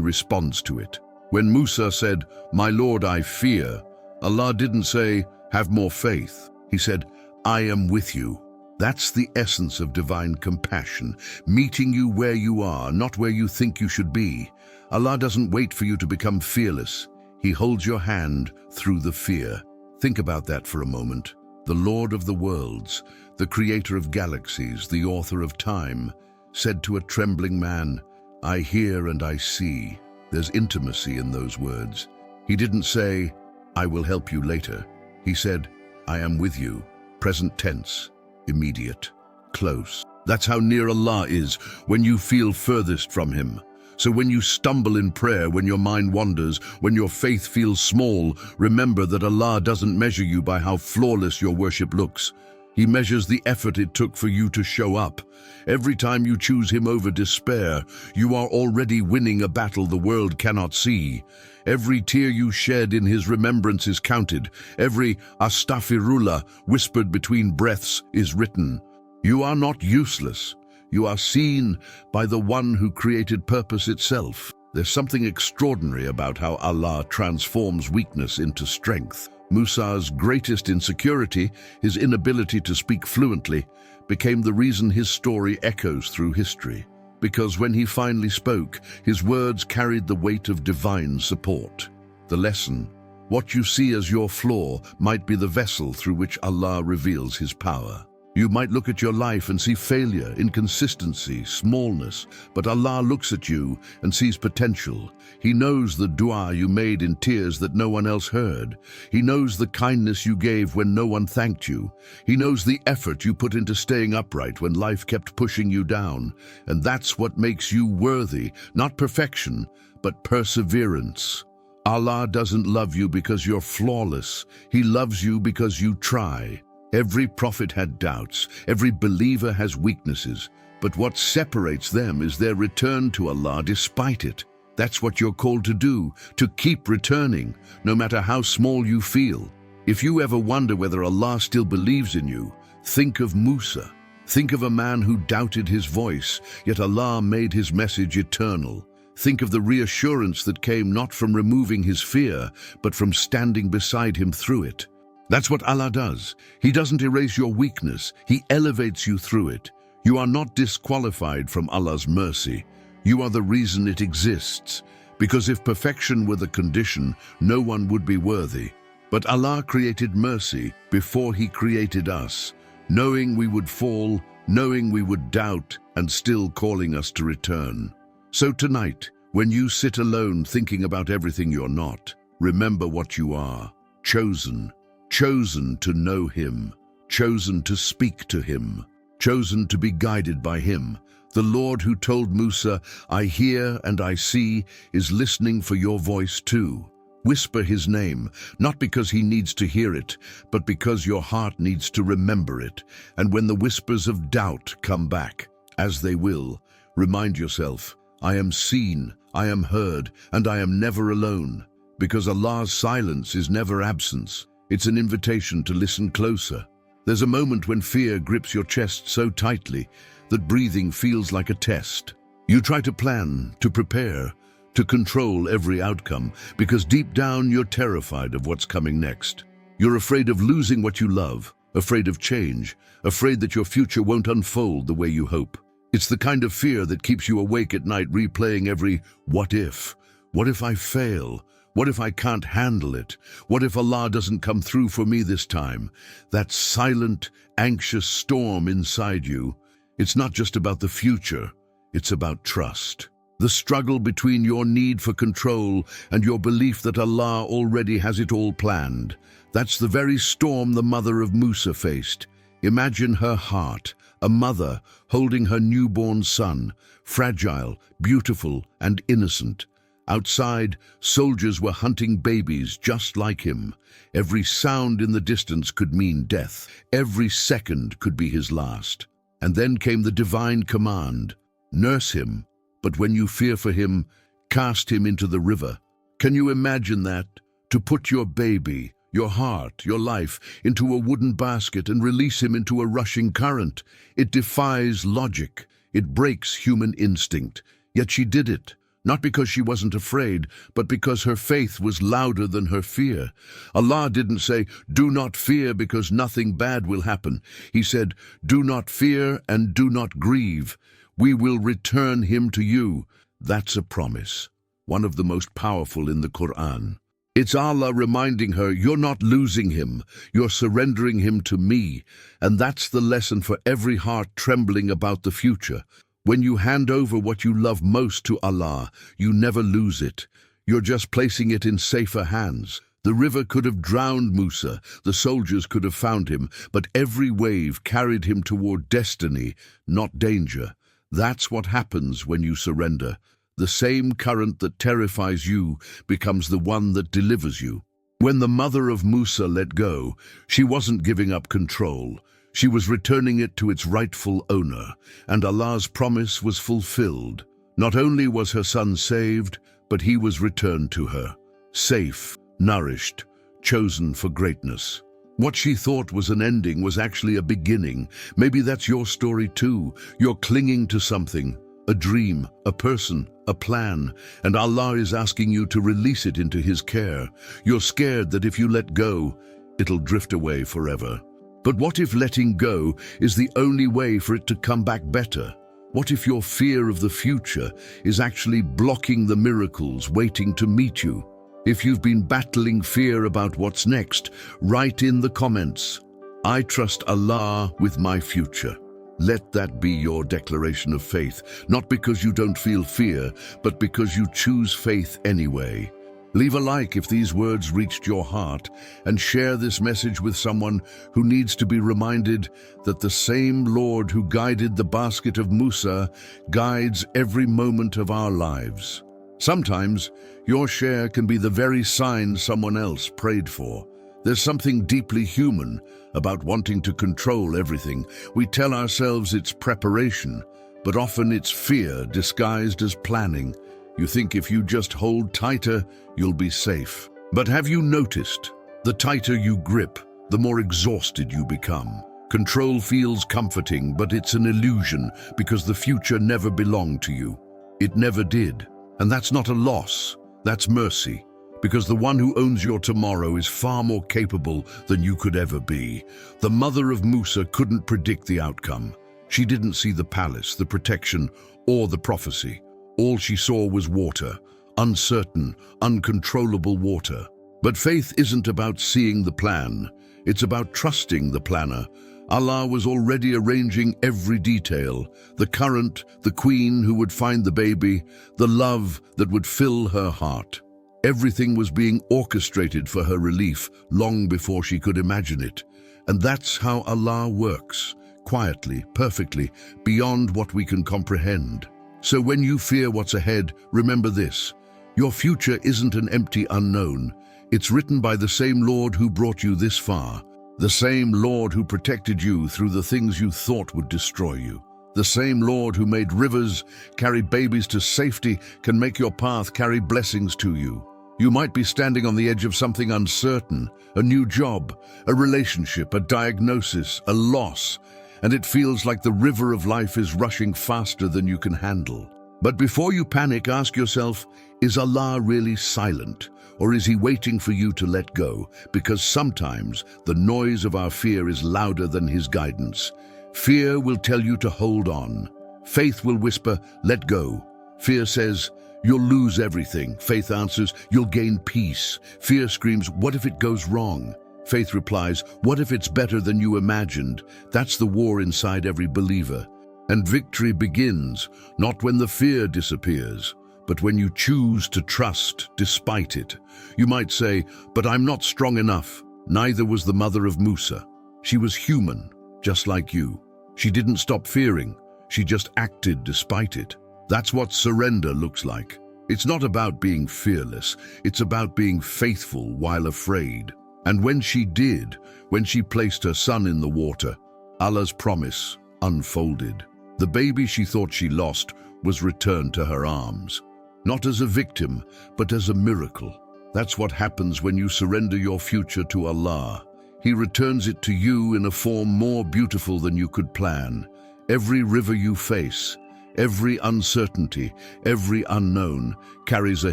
responds to it. When Musa said, "My Lord, I fear," Allah didn't say, "Have more faith." He said, "I am with you." That's the essence of divine compassion, meeting you where you are, not where you think you should be. Allah doesn't wait for you to become fearless. He holds your hand through the fear. Think about that for a moment. The Lord of the worlds, the creator of galaxies, the author of time, said to a trembling man, "I hear and I see." There's intimacy in those words. He didn't say, "I will help you later." He said, "I am with you." Present tense, immediate, close. That's how near Allah is when you feel furthest from Him. So when you stumble in prayer, when your mind wanders, when your faith feels small, remember that Allah doesn't measure you by how flawless your worship looks. He measures the effort it took for you to show up. Every time you choose Him over despair, you are already winning a battle the world cannot see. Every tear you shed in His remembrance is counted. Every astaghfirullah whispered between breaths is written. You are not useless. You are seen by the one who created purpose itself. There's something extraordinary about how Allah transforms weakness into strength. Musa's greatest insecurity, his inability to speak fluently, became the reason his story echoes through history. Because when he finally spoke, his words carried the weight of divine support. The lesson: what you see as your flaw might be the vessel through which Allah reveals His power. You might look at your life and see failure, inconsistency, smallness, but Allah looks at you and sees potential. He knows the dua you made in tears that no one else heard. He knows the kindness you gave when no one thanked you. He knows the effort you put into staying upright when life kept pushing you down. And that's what makes you worthy, not perfection, but perseverance. Allah doesn't love you because you're flawless. He loves you because you try. Every prophet had doubts, every believer has weaknesses, but what separates them is their return to Allah despite it. That's what you're called to do, to keep returning, no matter how small you feel. If you ever wonder whether Allah still believes in you, think of Musa. Think of a man who doubted his voice, yet Allah made his message eternal. Think of the reassurance that came not from removing his fear, but from standing beside him through it. That's what Allah does. He doesn't erase your weakness. He elevates you through it. You are not disqualified from Allah's mercy. You are the reason it exists. Because if perfection were the condition, no one would be worthy. But Allah created mercy before He created us, knowing we would fall, knowing we would doubt, and still calling us to return. So tonight, when you sit alone thinking about everything you're not, remember what you are: chosen. Chosen to know Him, chosen to speak to Him, chosen to be guided by Him. The Lord who told Musa, "I hear and I see," is listening for your voice too. Whisper His name, not because He needs to hear it, but because your heart needs to remember it. And when the whispers of doubt come back, as they will, remind yourself, I am seen, I am heard, and I am never alone. Because Allah's silence is never absence. It's an invitation to listen closer. There's a moment when fear grips your chest so tightly that breathing feels like a test. You try to plan, to prepare, to control every outcome, because deep down you're terrified of what's coming next. You're afraid of losing what you love, afraid of change, afraid that your future won't unfold the way you hope. It's the kind of fear that keeps you awake at night, replaying every what if. What if I fail? What if I can't handle it? What if Allah doesn't come through for me this time? That silent, anxious storm inside you, it's not just about the future, it's about trust. The struggle between your need for control and your belief that Allah already has it all planned. That's the very storm the mother of Musa faced. Imagine her heart, a mother holding her newborn son, fragile, beautiful, and innocent. Outside, soldiers were hunting babies just like him. Every sound in the distance could mean death. Every second could be his last. And then came the divine command: nurse him, but when you fear for him, cast him into the river. Can you imagine that? To put your baby, your heart, your life into a wooden basket and release him into a rushing current. It defies logic. It breaks human instinct. Yet she did it. Not because she wasn't afraid, but because her faith was louder than her fear. Allah didn't say, "Do not fear because nothing bad will happen." He said, "Do not fear and do not grieve. We will return him to you." That's a promise, one of the most powerful in the Qur'an. It's Allah reminding her, you're not losing him, you're surrendering him to me. And that's the lesson for every heart trembling about the future. When you hand over what you love most to Allah, you never lose it. You're just placing it in safer hands. The river could have drowned Musa, the soldiers could have found him, but every wave carried him toward destiny, not danger. That's what happens when you surrender. The same current that terrifies you becomes the one that delivers you. When the mother of Musa let go, she wasn't giving up control. She was returning it to its rightful owner, and Allah's promise was fulfilled. Not only was her son saved, but he was returned to her, safe, nourished, chosen for greatness. What she thought was an ending was actually a beginning. Maybe that's your story too. You're clinging to something, a dream, a person, a plan, and Allah is asking you to release it into His care. You're scared that if you let go, it'll drift away forever. But what if letting go is the only way for it to come back better? What if your fear of the future is actually blocking the miracles waiting to meet you? If you've been battling fear about what's next, write in the comments, "I trust Allah with my future." Let that be your declaration of faith, not because you don't feel fear, but because you choose faith anyway. Leave a like if these words reached your heart, and share this message with someone who needs to be reminded that the same Lord who guided the basket of Musa guides every moment of our lives. Sometimes your share can be the very sign someone else prayed for. There's something deeply human about wanting to control everything. We tell ourselves it's preparation, but often it's fear disguised as planning. You think if you just hold tighter, you'll be safe. But have you noticed? The tighter you grip, the more exhausted you become. Control feels comforting, but it's an illusion because the future never belonged to you. It never did. And that's not a loss, that's mercy. Because the one who owns your tomorrow is far more capable than you could ever be. The mother of Musa couldn't predict the outcome. She didn't see the palace, the protection, or the prophecy. All she saw was water, uncertain, uncontrollable water. But faith isn't about seeing the plan. It's about trusting the planner. Allah was already arranging every detail, the current, the queen who would find the baby, the love that would fill her heart. Everything was being orchestrated for her relief long before she could imagine it. And that's how Allah works, quietly, perfectly, beyond what we can comprehend. So when you fear what's ahead, remember this. Your future isn't an empty unknown. It's written by the same Lord who brought you this far. The same Lord who protected you through the things you thought would destroy you. The same Lord who made rivers carry babies to safety can make your path carry blessings to you. You might be standing on the edge of something uncertain, a new job, a relationship, a diagnosis, a loss, and it feels like the river of life is rushing faster than you can handle. But before you panic, ask yourself, is Allah really silent? Or is He waiting for you to let go? Because sometimes the noise of our fear is louder than His guidance. Fear will tell you to hold on. Faith will whisper, let go. Fear says, you'll lose everything. Faith answers, you'll gain peace. Fear screams, what if it goes wrong? Faith replies, what if it's better than you imagined? That's the war inside every believer. And victory begins, not when the fear disappears, but when you choose to trust despite it. You might say, but I'm not strong enough. Neither was the mother of Musa. She was human, just like you. She didn't stop fearing. She just acted despite it. That's what surrender looks like. It's not about being fearless. It's about being faithful while afraid. And when she did, when she placed her son in the water, Allah's promise unfolded. The baby she thought she lost was returned to her arms, not as a victim, but as a miracle. That's what happens when you surrender your future to Allah. He returns it to you in a form more beautiful than you could plan. Every river you face, every uncertainty, every unknown carries a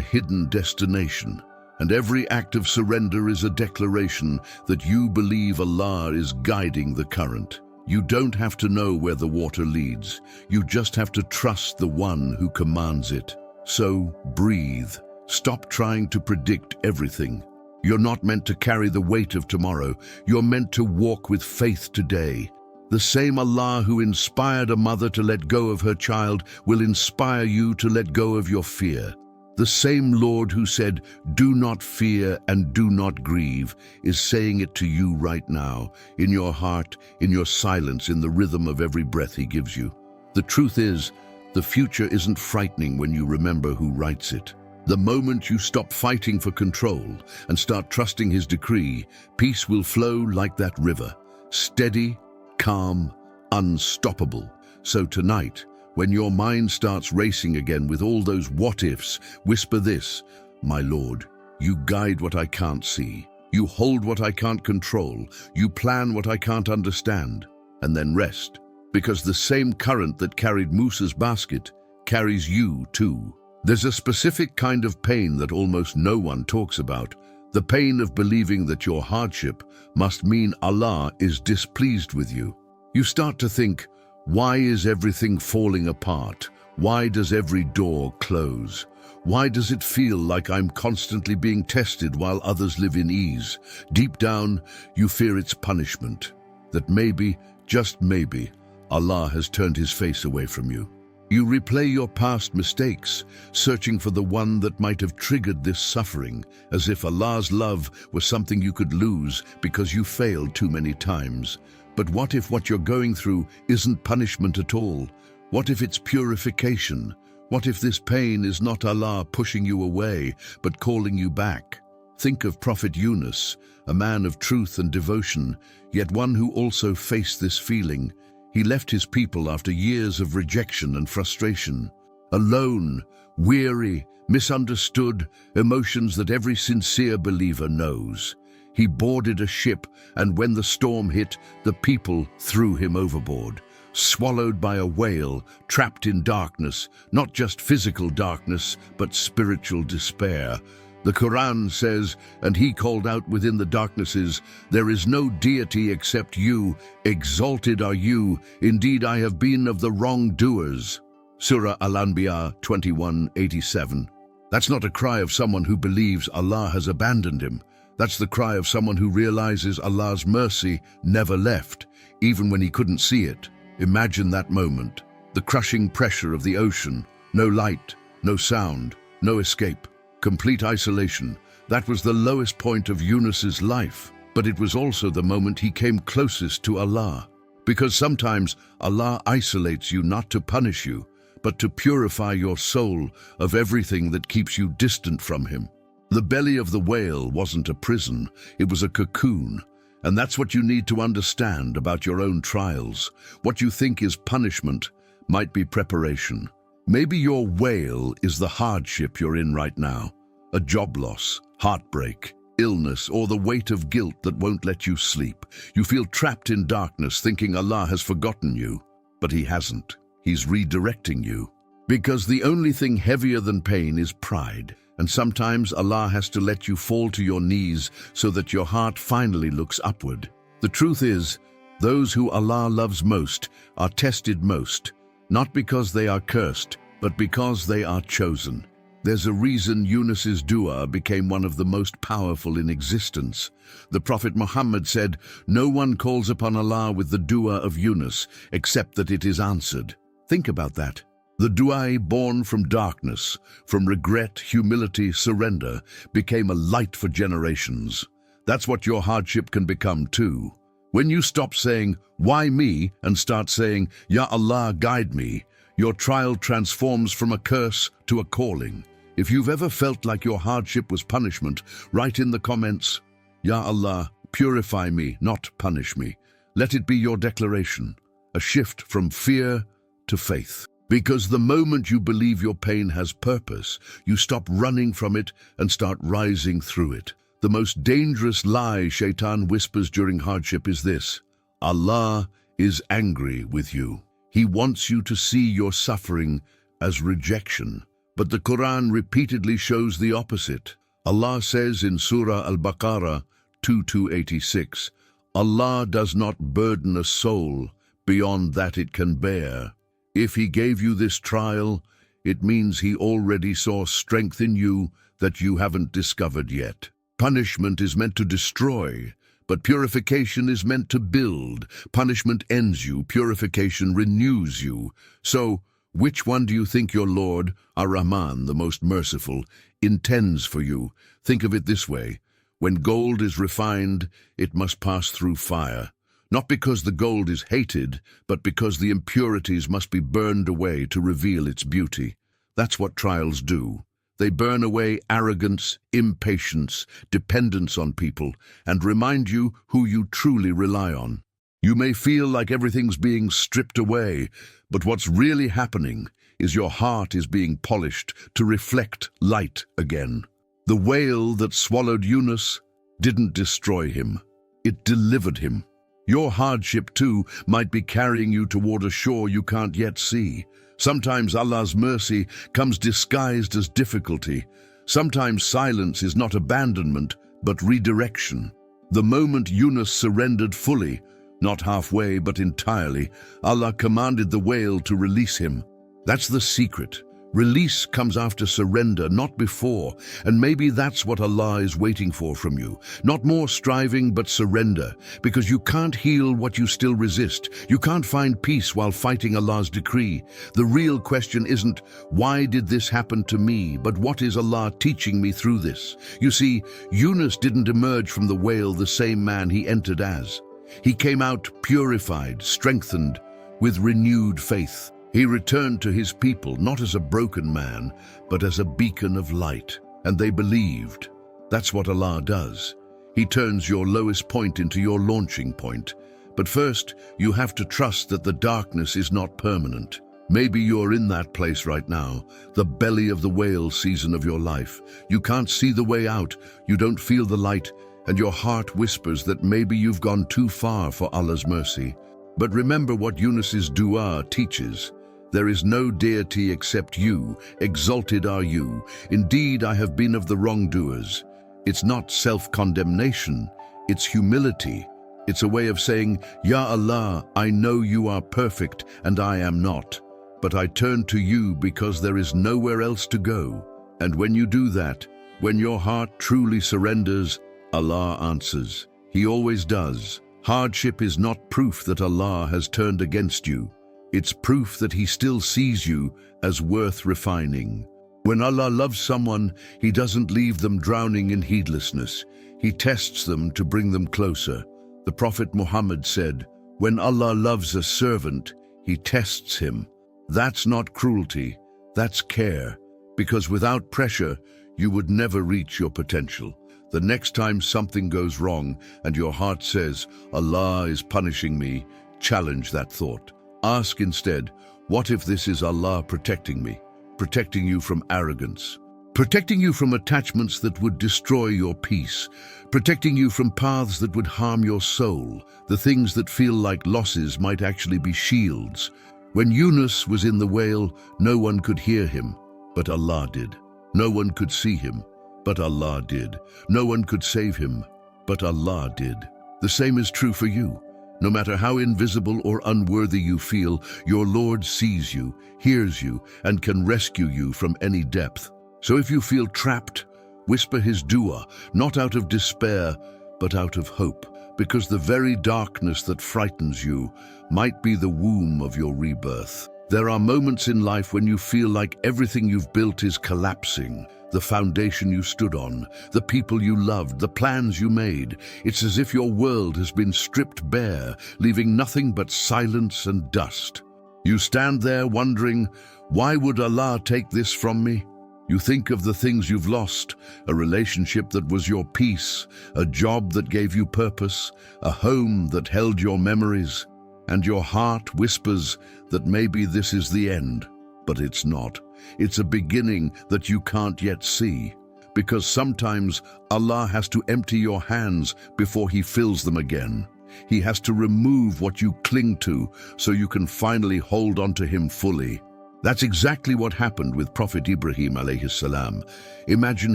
hidden destination. And every act of surrender is a declaration that you believe Allah is guiding the current. You don't have to know where the water leads. You just have to trust the one who commands it. So breathe. Stop trying to predict everything. You're not meant to carry the weight of tomorrow. You're meant to walk with faith today. The same Allah who inspired a mother to let go of her child will inspire you to let go of your fear. The same Lord who said, "Do not fear and do not grieve," is saying it to you right now, in your heart, in your silence, in the rhythm of every breath He gives you. The truth is, the future isn't frightening when you remember who writes it. The moment you stop fighting for control and start trusting His decree, peace will flow like that river, steady, calm, unstoppable. So tonight, when your mind starts racing again with all those what-ifs, whisper this: "My Lord, you guide what I can't see. You hold what I can't control. You plan what I can't understand." And then rest, because the same current that carried Musa's basket carries you too. There's a specific kind of pain that almost no one talks about, the pain of believing that your hardship must mean Allah is displeased with you. You start to think, why is everything falling apart? Why does every door close? Why does it feel like I'm constantly being tested while others live in ease? Deep down, you fear its punishment, that maybe, just maybe, Allah has turned His face away from you. You replay your past mistakes, searching for the one that might have triggered this suffering, as if Allah's love was something you could lose because you failed too many times. But what if what you're going through isn't punishment at all? What if it's purification? What if this pain is not Allah pushing you away, but calling you back? Think of Prophet Yunus, a man of truth and devotion, yet one who also faced this feeling. He left his people after years of rejection and frustration. Alone, weary, misunderstood, emotions that every sincere believer knows. He boarded a ship, and when the storm hit, the people threw him overboard. Swallowed by a whale, trapped in darkness, not just physical darkness, but spiritual despair. The Qur'an says, "And he called out within the darknesses, 'There is no deity except you, exalted are you, indeed I have been of the wrongdoers.'" Surah Al-Anbiya 21:87. That's not a cry of someone who believes Allah has abandoned him. That's the cry of someone who realizes Allah's mercy never left, even when he couldn't see it. Imagine that moment. The crushing pressure of the ocean. No light, no sound, no escape. Complete isolation. That was the lowest point of Yunus's life, but it was also the moment he came closest to Allah. Because sometimes Allah isolates you not to punish you, but to purify your soul of everything that keeps you distant from Him. The belly of the whale wasn't a prison, it was a cocoon. And that's what you need to understand about your own trials. What you think is punishment might be preparation. Maybe your whale is the hardship you're in right now. A job loss, heartbreak, illness, or the weight of guilt that won't let you sleep. You feel trapped in darkness, thinking Allah has forgotten you. But He hasn't. He's redirecting you. Because the only thing heavier than pain is pride. And sometimes Allah has to let you fall to your knees so that your heart finally looks upward. The truth is, those who Allah loves most are tested most, not because they are cursed, but because they are chosen. There's a reason Yunus's dua became one of the most powerful in existence. The Prophet Muhammad said, "No one calls upon Allah with the dua of Yunus, except that it is answered." Think about that. The dua born from darkness, from regret, humility, surrender, became a light for generations. That's what your hardship can become too. When you stop saying, "Why me?" and start saying, "Ya Allah, guide me," your trial transforms from a curse to a calling. If you've ever felt like your hardship was punishment, write in the comments, "Ya Allah, purify me, not punish me." Let it be your declaration, a shift from fear to faith. Because the moment you believe your pain has purpose, you stop running from it and start rising through it. The most dangerous lie Shaitan whispers during hardship is this: Allah is angry with you. He wants you to see your suffering as rejection. But the Qur'an repeatedly shows the opposite. Allah says in Surah Al-Baqarah 2:86, Allah does not burden a soul beyond that it can bear. If He gave you this trial, it means He already saw strength in you that you haven't discovered yet. Punishment is meant to destroy, but purification is meant to build. Punishment ends you, purification renews you. So, which one do you think your Lord, Ar-Rahman, the most merciful, intends for you? Think of it this way: when gold is refined, it must pass through fire. Not because the gold is hated, but because the impurities must be burned away to reveal its beauty. That's what trials do. They burn away arrogance, impatience, dependence on people, and remind you who you truly rely on. You may feel like everything's being stripped away, but what's really happening is your heart is being polished to reflect light again. The whale that swallowed Yunus didn't destroy him. It delivered him. Your hardship, too, might be carrying you toward a shore you can't yet see. Sometimes Allah's mercy comes disguised as difficulty. Sometimes silence is not abandonment, but redirection. The moment Yunus surrendered fully, not halfway but entirely, Allah commanded the whale to release him. That's the secret. Release comes after surrender, not before, and maybe that's what Allah is waiting for from you. Not more striving, but surrender, because you can't heal what you still resist. You can't find peace while fighting Allah's decree. The real question isn't, why did this happen to me, but what is Allah teaching me through this? You see, Yunus didn't emerge from the whale the same man he entered as. He came out purified, strengthened, with renewed faith. He returned to his people not as a broken man, but as a beacon of light, and they believed. That's what Allah does. He turns your lowest point into your launching point. But first, you have to trust that the darkness is not permanent. Maybe you're in that place right now, the belly of the whale season of your life. You can't see the way out, you don't feel the light, and your heart whispers that maybe you've gone too far for Allah's mercy. But remember what Yunus's dua teaches. There is no deity except you, exalted are you. Indeed, I have been of the wrongdoers. It's not self-condemnation, it's humility. It's a way of saying, Ya Allah, I know you are perfect and I am not. But I turn to you because there is nowhere else to go. And when you do that, when your heart truly surrenders, Allah answers. He always does. Hardship is not proof that Allah has turned against you. It's proof that He still sees you as worth refining. When Allah loves someone, He doesn't leave them drowning in heedlessness. He tests them to bring them closer. The Prophet Muhammad said, when Allah loves a servant, He tests him. That's not cruelty, that's care. Because without pressure, you would never reach your potential. The next time something goes wrong and your heart says, Allah is punishing me, challenge that thought. Ask instead, what if this is Allah protecting me, protecting you from arrogance, protecting you from attachments that would destroy your peace, protecting you from paths that would harm your soul. The things that feel like losses might actually be shields. When Yunus was in the whale, no one could hear him, but Allah did. No one could see him, but Allah did. No one could save him, but Allah did. The same is true for you. No matter how invisible or unworthy you feel, your Lord sees you, hears you, and can rescue you from any depth. So if you feel trapped, whisper His dua, not out of despair, but out of hope, because the very darkness that frightens you might be the womb of your rebirth. There are moments in life when you feel like everything you've built is collapsing. The foundation you stood on, the people you loved, the plans you made. It's as if your world has been stripped bare, leaving nothing but silence and dust. You stand there wondering, why would Allah take this from me? You think of the things you've lost, a relationship that was your peace, a job that gave you purpose, a home that held your memories, and your heart whispers that maybe this is the end. But it's not. It's a beginning that you can't yet see. Because sometimes Allah has to empty your hands before He fills them again. He has to remove what you cling to so you can finally hold on to Him fully. That's exactly what happened with Prophet Ibrahim alayhi salam. Imagine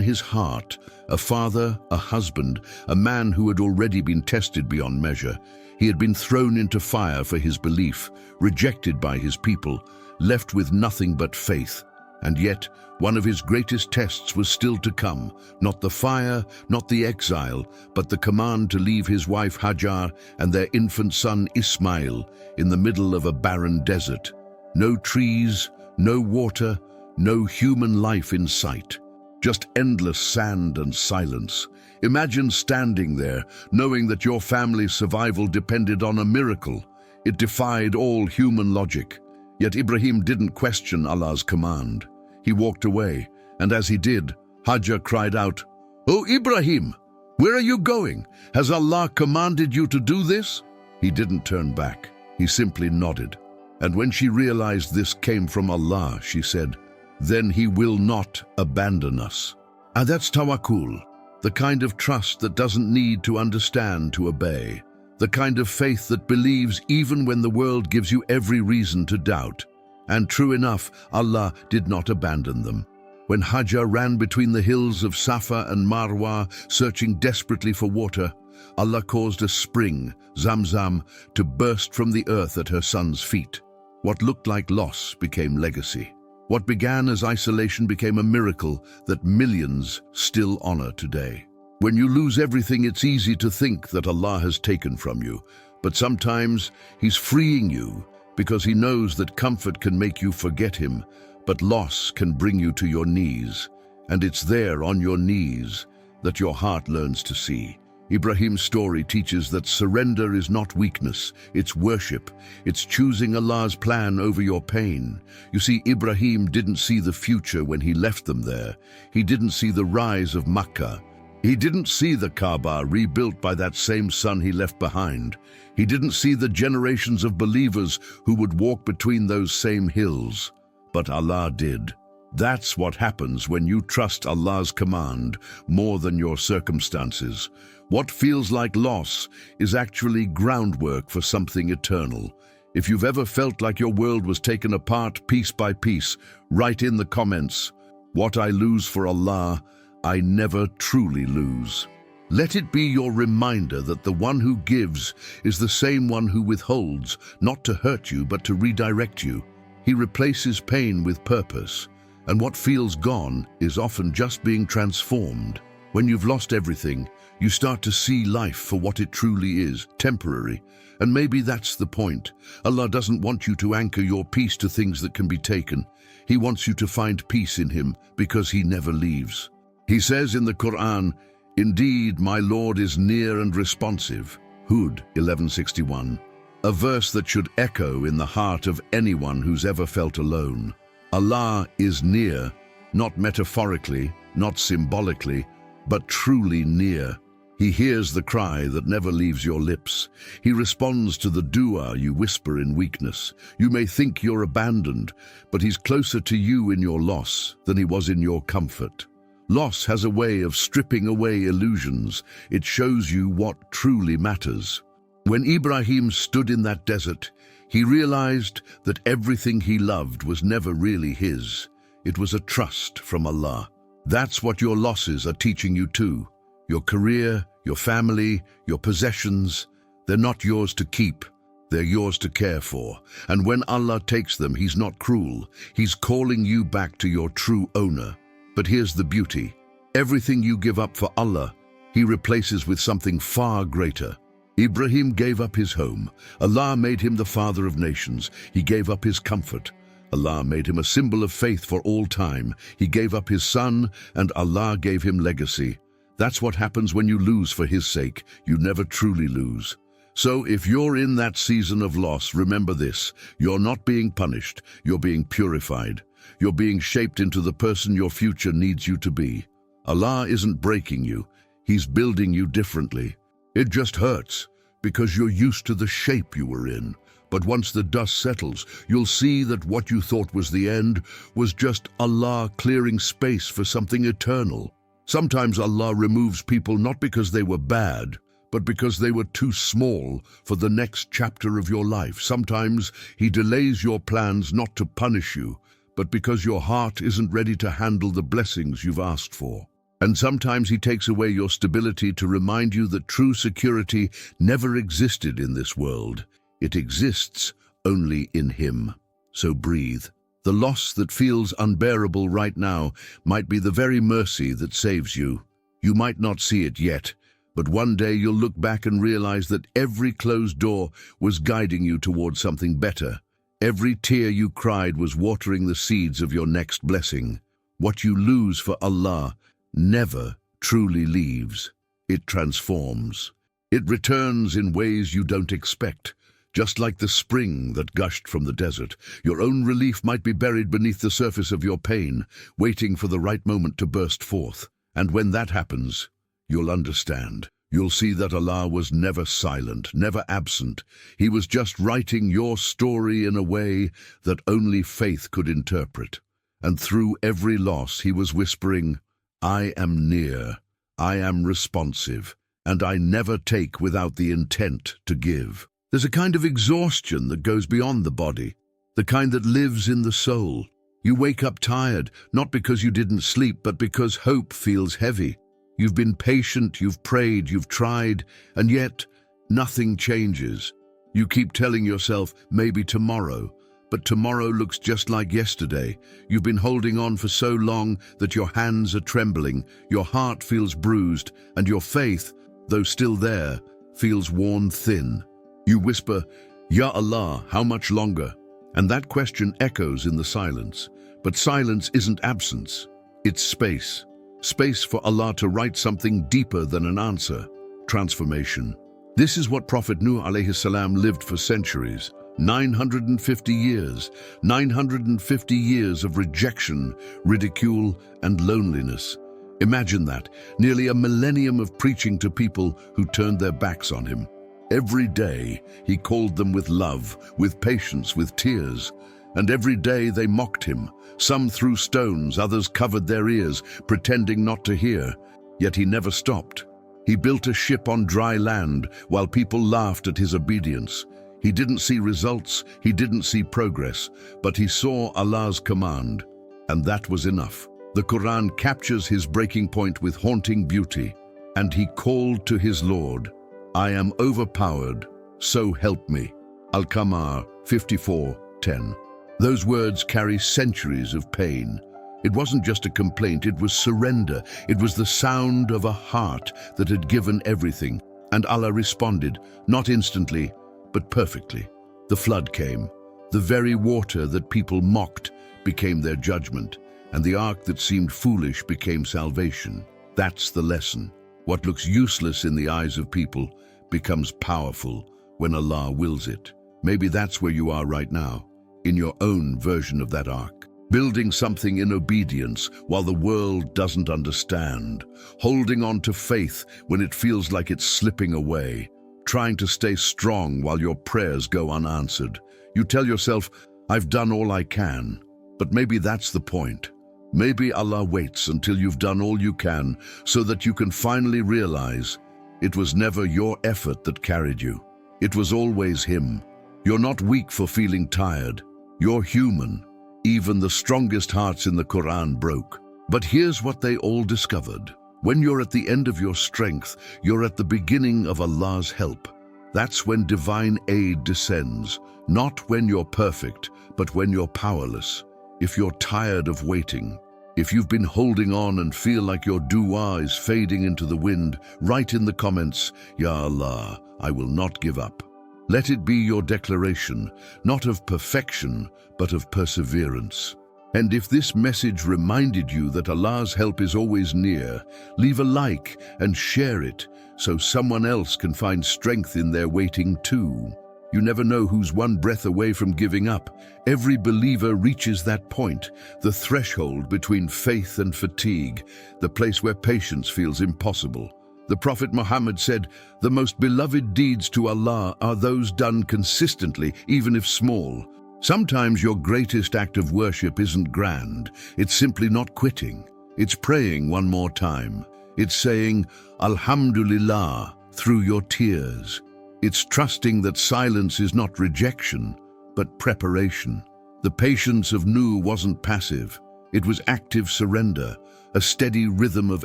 his heart, a father, a husband, a man who had already been tested beyond measure. He had been thrown into fire for his belief, rejected by his people, left with nothing but faith. And yet, one of his greatest tests was still to come, not the fire, not the exile, but the command to leave his wife Hajar and their infant son Ismail in the middle of a barren desert. No trees, no water, no human life in sight. Just endless sand and silence. Imagine standing there, knowing that your family's survival depended on a miracle. It defied all human logic. Yet Ibrahim didn't question Allah's command. He walked away, and as he did, Hajar cried out, "Oh Ibrahim, where are you going? Has Allah commanded you to do this?" He didn't turn back. He simply nodded. And when she realized this came from Allah, she said, "Then He will not abandon us." And that's tawakkul, the kind of trust that doesn't need to understand to obey, the kind of faith that believes even when the world gives you every reason to doubt. And true enough, Allah did not abandon them. When Hajar ran between the hills of Safa and Marwa, searching desperately for water, Allah caused a spring, Zamzam, to burst from the earth at her son's feet. What looked like loss became legacy. What began as isolation became a miracle that millions still honor today. When you lose everything, it's easy to think that Allah has taken from you, but sometimes He's freeing you because He knows that comfort can make you forget Him, but loss can bring you to your knees, and it's there on your knees that your heart learns to see. Ibrahim's story teaches that surrender is not weakness, it's worship. It's choosing Allah's plan over your pain. You see, Ibrahim didn't see the future when he left them there. He didn't see the rise of Makkah. He didn't see the Kaaba rebuilt by that same son he left behind. He didn't see the generations of believers who would walk between those same hills. But Allah did. That's what happens when you trust Allah's command more than your circumstances. What feels like loss is actually groundwork for something eternal. If you've ever felt like your world was taken apart piece by piece, write in the comments, "What I lose for Allah, I never truly lose." Let it be your reminder that the one who gives is the same one who withholds, not to hurt you but to redirect you. He replaces pain with purpose, and what feels gone is often just being transformed. When you've lost everything, you start to see life for what it truly is, temporary. And maybe that's the point. Allah doesn't want you to anchor your peace to things that can be taken. He wants you to find peace in Him because He never leaves. He says in the Qur'an, "Indeed, my Lord is near and responsive." Hud 11:61. A verse that should echo in the heart of anyone who's ever felt alone. Allah is near, not metaphorically, not symbolically, but truly near. He hears the cry that never leaves your lips. He responds to the dua you whisper in weakness. You may think you're abandoned, but He's closer to you in your loss than He was in your comfort. Loss has a way of stripping away illusions. It shows you what truly matters. When Ibrahim stood in that desert, he realized that everything he loved was never really his. It was a trust from Allah. That's what your losses are teaching you too. Your career, your family, your possessions, they're not yours to keep. They're yours to care for. And when Allah takes them, He's not cruel. He's calling you back to your true owner. But here's the beauty. Everything you give up for Allah, He replaces with something far greater. Ibrahim gave up his home. Allah made him the father of nations. He gave up his comfort. Allah made him a symbol of faith for all time. He gave up his son, and Allah gave him legacy. That's what happens when you lose for His sake. You never truly lose. So if you're in that season of loss, remember this. You're not being punished. You're being purified. You're being shaped into the person your future needs you to be. Allah isn't breaking you. He's building you differently. It just hurts because you're used to the shape you were in. But once the dust settles, you'll see that what you thought was the end was just Allah clearing space for something eternal. Sometimes Allah removes people not because they were bad, but because they were too small for the next chapter of your life. Sometimes He delays your plans not to punish you, but because your heart isn't ready to handle the blessings you've asked for. And sometimes He takes away your stability to remind you that true security never existed in this world. It exists only in Him. So breathe. The loss that feels unbearable right now might be the very mercy that saves you. You might not see it yet, but one day you'll look back and realize that every closed door was guiding you towards something better. Every tear you cried was watering the seeds of your next blessing. What you lose for Allah never truly leaves. It transforms. It returns in ways you don't expect. Just like the spring that gushed from the desert, your own relief might be buried beneath the surface of your pain, waiting for the right moment to burst forth. And when that happens, you'll understand. You'll see that Allah was never silent, never absent. He was just writing your story in a way that only faith could interpret. And through every loss, He was whispering, I am near, I am responsive, and I never take without the intent to give. There's a kind of exhaustion that goes beyond the body, the kind that lives in the soul. You wake up tired, not because you didn't sleep, but because hope feels heavy. You've been patient, you've prayed, you've tried, and yet nothing changes. You keep telling yourself, maybe tomorrow, but tomorrow looks just like yesterday. You've been holding on for so long that your hands are trembling, your heart feels bruised, and your faith, though still there, feels worn thin. You whisper, Ya Allah, how much longer? And that question echoes in the silence. But silence isn't absence, it's space. Space for Allah to write something deeper than an answer. Transformation. This is what Prophet Nuh alayhi salam lived for centuries. 950 years. 950 years of rejection, ridicule, and loneliness. Imagine that. Nearly a millennium of preaching to people who turned their backs on Him. Every day, He called them with love, with patience, with tears. And every day they mocked Him. Some threw stones, others covered their ears, pretending not to hear. Yet He never stopped. He built a ship on dry land while people laughed at His obedience. He didn't see results, He didn't see progress, but He saw Allah's command. And that was enough. The Qur'an captures His breaking point with haunting beauty. And He called to His Lord, I am overpowered, so help me. Al-Qamar 54:10. Those words carry centuries of pain. It wasn't just a complaint, it was surrender. It was the sound of a heart that had given everything. And Allah responded, not instantly, but perfectly. The flood came. The very water that people mocked became their judgment, and the ark that seemed foolish became salvation. That's the lesson. What looks useless in the eyes of people becomes powerful when Allah wills it. Maybe that's where you are right now, in your own version of that ark, building something in obedience while the world doesn't understand, holding on to faith when it feels like it's slipping away, trying to stay strong while your prayers go unanswered. You tell yourself, I've done all I can, but maybe that's the point. Maybe Allah waits until you've done all you can so that you can finally realize it was never your effort that carried you. It was always Him. You're not weak for feeling tired. You're human. Even the strongest hearts in the Qur'an broke. But here's what they all discovered. When you're at the end of your strength, you're at the beginning of Allah's help. That's when divine aid descends, not when you're perfect, but when you're powerless. If you're tired of waiting, if you've been holding on and feel like your dua is fading into the wind, write in the comments, Ya Allah, I will not give up. Let it be your declaration, not of perfection, but of perseverance. And if this message reminded you that Allah's help is always near, leave a like and share it so someone else can find strength in their waiting too. You never know who's one breath away from giving up. Every believer reaches that point, the threshold between faith and fatigue, the place where patience feels impossible, The Prophet Muhammad said, "The most beloved deeds to Allah are those done consistently, even if small." Sometimes your greatest act of worship isn't grand. It's simply not quitting. It's praying one more time. It's saying, "Alhamdulillah," through your tears. It's trusting that silence is not rejection, but preparation. The patience of Nuh wasn't passive. It was active surrender, a steady rhythm of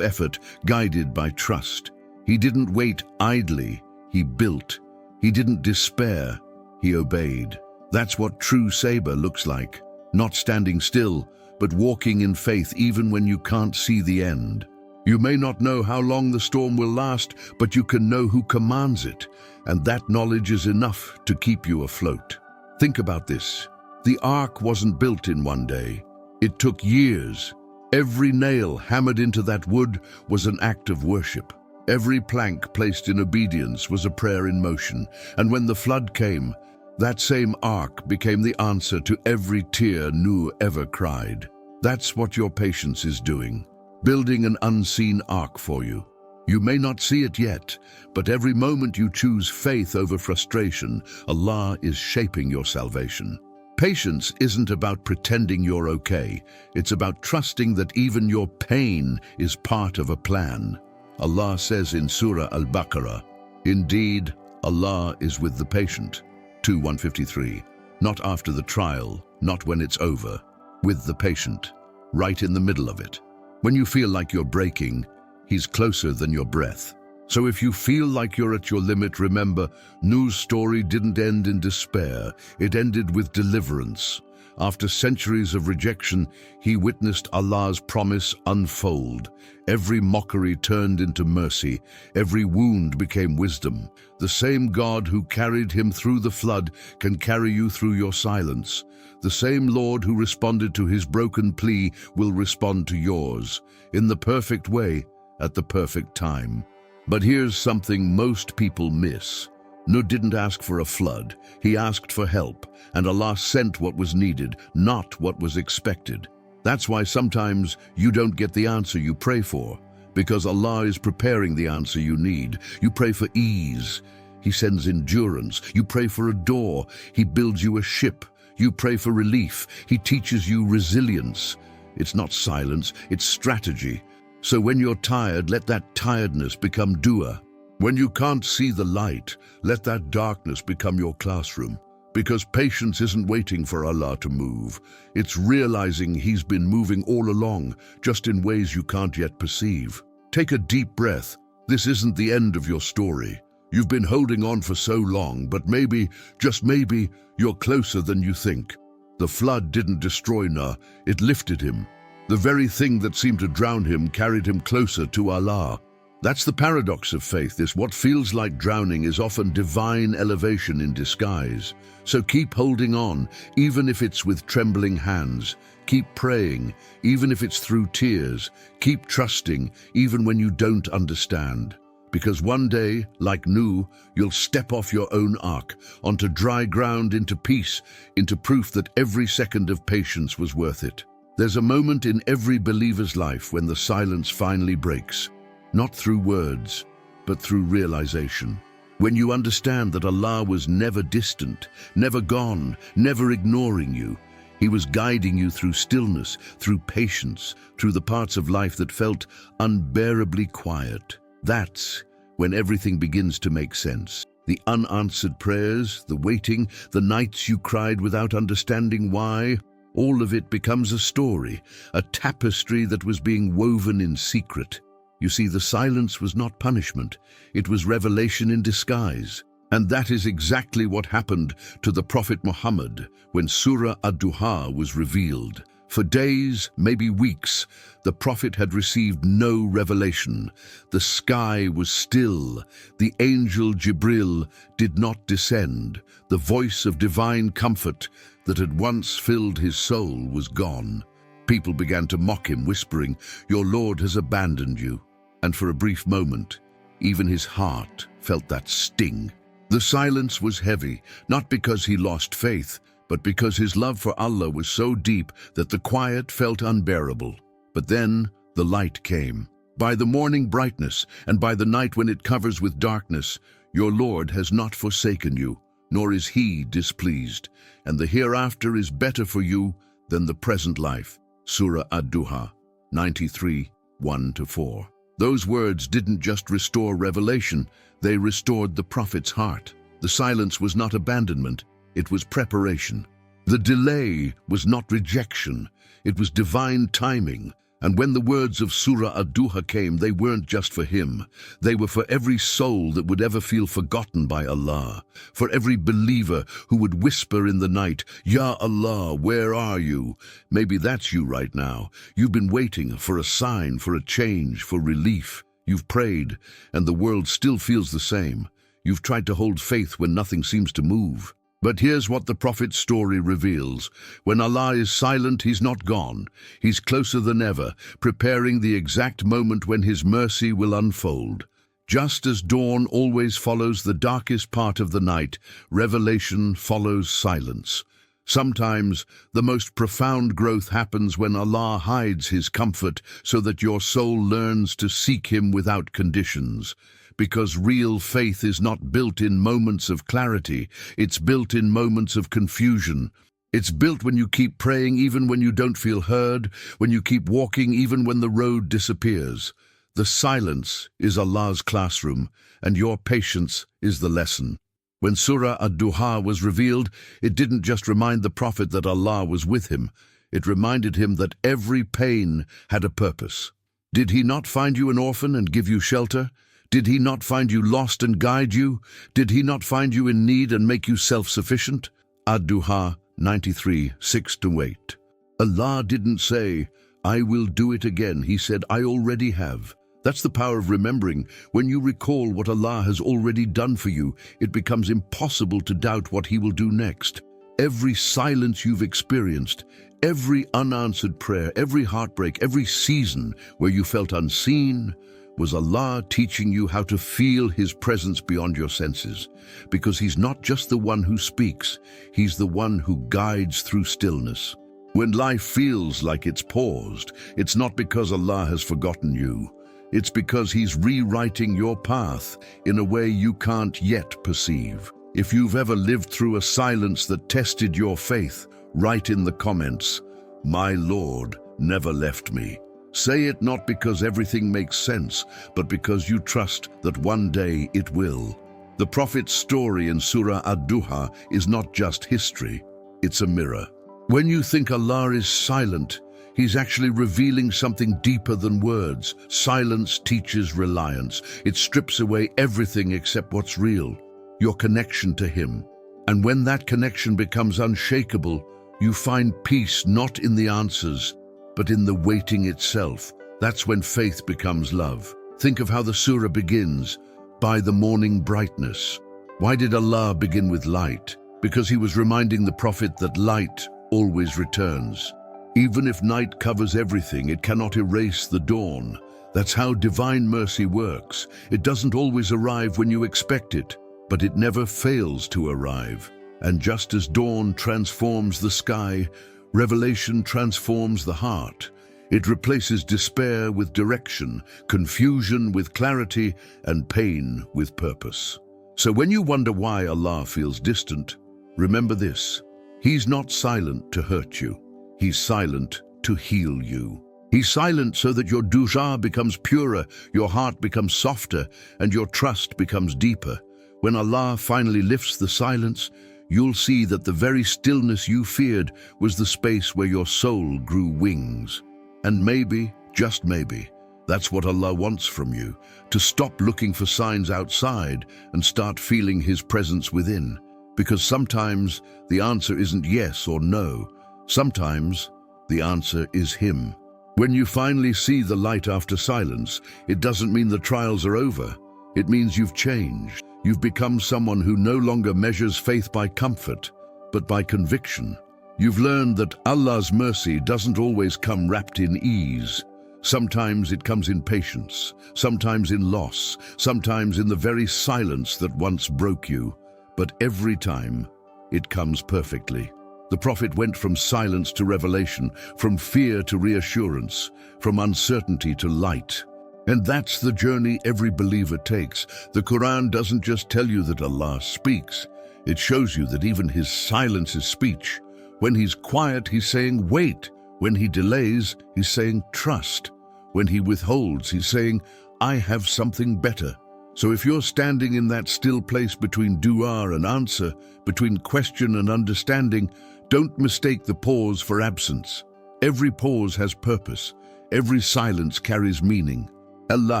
effort guided by trust. He didn't wait idly, he built. He didn't despair, he obeyed. That's what true sabr looks like. Not standing still, but walking in faith even when you can't see the end. You may not know how long the storm will last, but you can know who commands it, and that knowledge is enough to keep you afloat. Think about this. The ark wasn't built in one day. It took years. Every nail hammered into that wood was an act of worship. Every plank placed in obedience was a prayer in motion. And when the flood came, that same ark became the answer to every tear Nuh ever cried. That's what your patience is doing, building an unseen ark for you. You may not see it yet, but every moment you choose faith over frustration, Allah is shaping your salvation. Patience isn't about pretending you're okay. It's about trusting that even your pain is part of a plan. Allah says in Surah Al-Baqarah, "Indeed, Allah is with the patient." 2:153. Not after the trial, not when it's over. With the patient, right in the middle of it. When you feel like you're breaking, He's closer than your breath. So if you feel like you're at your limit, remember, Nuh's story didn't end in despair. It ended with deliverance. After centuries of rejection, he witnessed Allah's promise unfold. Every mockery turned into mercy. Every wound became wisdom. The same God who carried him through the flood can carry you through your silence. The same Lord who responded to his broken plea will respond to yours, in the perfect way, at the perfect time. But here's something most people miss. Nuh didn't ask for a flood. He asked for help, and Allah sent what was needed, not what was expected. That's why sometimes you don't get the answer you pray for, because Allah is preparing the answer you need. You pray for ease, He sends endurance. You pray for a door, He builds you a ship. You pray for relief, He teaches you resilience. It's not silence, it's strategy. So when you're tired, let that tiredness become dua. When you can't see the light, let that darkness become your classroom. Because patience isn't waiting for Allah to move. It's realizing He's been moving all along, just in ways you can't yet perceive. Take a deep breath. This isn't the end of your story. You've been holding on for so long, but maybe, just maybe, you're closer than you think. The flood didn't destroy Nuh, it lifted him. The very thing that seemed to drown him carried him closer to Allah. That's the paradox of faith, is what feels like drowning is often divine elevation in disguise. So keep holding on, even if it's with trembling hands. Keep praying, even if it's through tears. Keep trusting, even when you don't understand. Because one day, like Nuh, you'll step off your own ark, onto dry ground, into peace, into proof that every second of patience was worth it. There's a moment in every believer's life when the silence finally breaks. Not through words, but through realization. When you understand that Allah was never distant, never gone, never ignoring you. He was guiding you through stillness, through patience, through the parts of life that felt unbearably quiet. That's when everything begins to make sense. The unanswered prayers, the waiting, the nights you cried without understanding why, all of it becomes a story, a tapestry that was being woven in secret. You see, the silence was not punishment, it was revelation in disguise. And that is exactly what happened to the Prophet Muhammad when Surah Ad-Duha was revealed. For days, maybe weeks, the Prophet had received no revelation. The sky was still. The angel Jibril did not descend. The voice of divine comfort that had once filled his soul was gone. People began to mock him, whispering, "Your Lord has abandoned you." And for a brief moment, even his heart felt that sting. The silence was heavy, not because he lost faith, but because his love for Allah was so deep that the quiet felt unbearable. But then the light came. By the morning brightness, and by the night when it covers with darkness, your Lord has not forsaken you, nor is he displeased, and the hereafter is better for you than the present life. Surah Ad-Duha 93, 1-4. Those words didn't just restore revelation, they restored the prophet's heart. The silence was not abandonment, it was preparation. The delay was not rejection, it was divine timing. And when the words of Surah Ad-Duha came, they weren't just for him. They were for every soul that would ever feel forgotten by Allah, for every believer who would whisper in the night, "Ya Allah, where are you?" Maybe that's you right now. You've been waiting for a sign, for a change, for relief. You've prayed, and the world still feels the same. You've tried to hold faith when nothing seems to move. But here's what the prophet's story reveals. When Allah is silent, he's not gone. He's closer than ever, preparing the exact moment when his mercy will unfold. Just as dawn always follows the darkest part of the night, revelation follows silence. Sometimes the most profound growth happens when Allah hides his comfort so that your soul learns to seek him without conditions. Because real faith is not built in moments of clarity, it's built in moments of confusion. It's built when you keep praying even when you don't feel heard, when you keep walking even when the road disappears. The silence is Allah's classroom, and your patience is the lesson. When Surah Ad-Duha was revealed, it didn't just remind the prophet that Allah was with him. It reminded him that every pain had a purpose. Did he not find you an orphan and give you shelter? Did he not find you lost and guide you? Did he not find you in need and make you self-sufficient? Ad-Duha 93, 6-8. Allah didn't say, "I will do it again." He said, "I already have." That's the power of remembering. When you recall what Allah has already done for you, it becomes impossible to doubt what he will do next. Every silence you've experienced, every unanswered prayer, every heartbreak, every season where you felt unseen, was Allah teaching you how to feel his presence beyond your senses. Because he's not just the one who speaks, he's the one who guides through stillness. When life feels like it's paused, it's not because Allah has forgotten you. It's because he's rewriting your path in a way you can't yet perceive. If you've ever lived through a silence that tested your faith, write in the comments, "My Lord never left me." Say it not because everything makes sense, but because you trust that one day it will. The prophet's story in Surah Ad-Duha is not just history, it's a mirror. When you think Allah is silent, he's actually revealing something deeper than words. Silence teaches reliance. It strips away everything except what's real, your connection to him. And when that connection becomes unshakable, you find peace not in the answers, but in the waiting itself. That's when faith becomes love. Think of how the surah begins, "By the morning brightness." Why did Allah begin with light? Because he was reminding the prophet that light always returns. Even if night covers everything, it cannot erase the dawn. That's how divine mercy works. It doesn't always arrive when you expect it, but it never fails to arrive. And just as dawn transforms the sky, revelation transforms the heart. It replaces despair with direction, confusion with clarity, and pain with purpose. So when you wonder why Allah feels distant, remember this: he's not silent to hurt you. He's silent to heal you. He's silent so that your du'a becomes purer, your heart becomes softer, and your trust becomes deeper. When Allah finally lifts the silence, you'll see that the very stillness you feared was the space where your soul grew wings. And maybe, just maybe, that's what Allah wants from you, to stop looking for signs outside and start feeling his presence within. Because sometimes the answer isn't yes or no. Sometimes the answer is him. When you finally see the light after silence, it doesn't mean the trials are over. It means you've changed. You've become someone who no longer measures faith by comfort, but by conviction. You've learned that Allah's mercy doesn't always come wrapped in ease. Sometimes it comes in patience, sometimes in loss, sometimes in the very silence that once broke you. But every time, it comes perfectly. The prophet went from silence to revelation, from fear to reassurance, from uncertainty to light. And that's the journey every believer takes. The Qur'an doesn't just tell you that Allah speaks. It shows you that even His silence is speech. When He's quiet, He's saying, wait. When He delays, He's saying, trust. When He withholds, He's saying, I have something better. So if you're standing in that still place between dua and answer, between question and understanding, don't mistake the pause for absence. Every pause has purpose. Every silence carries meaning. Allah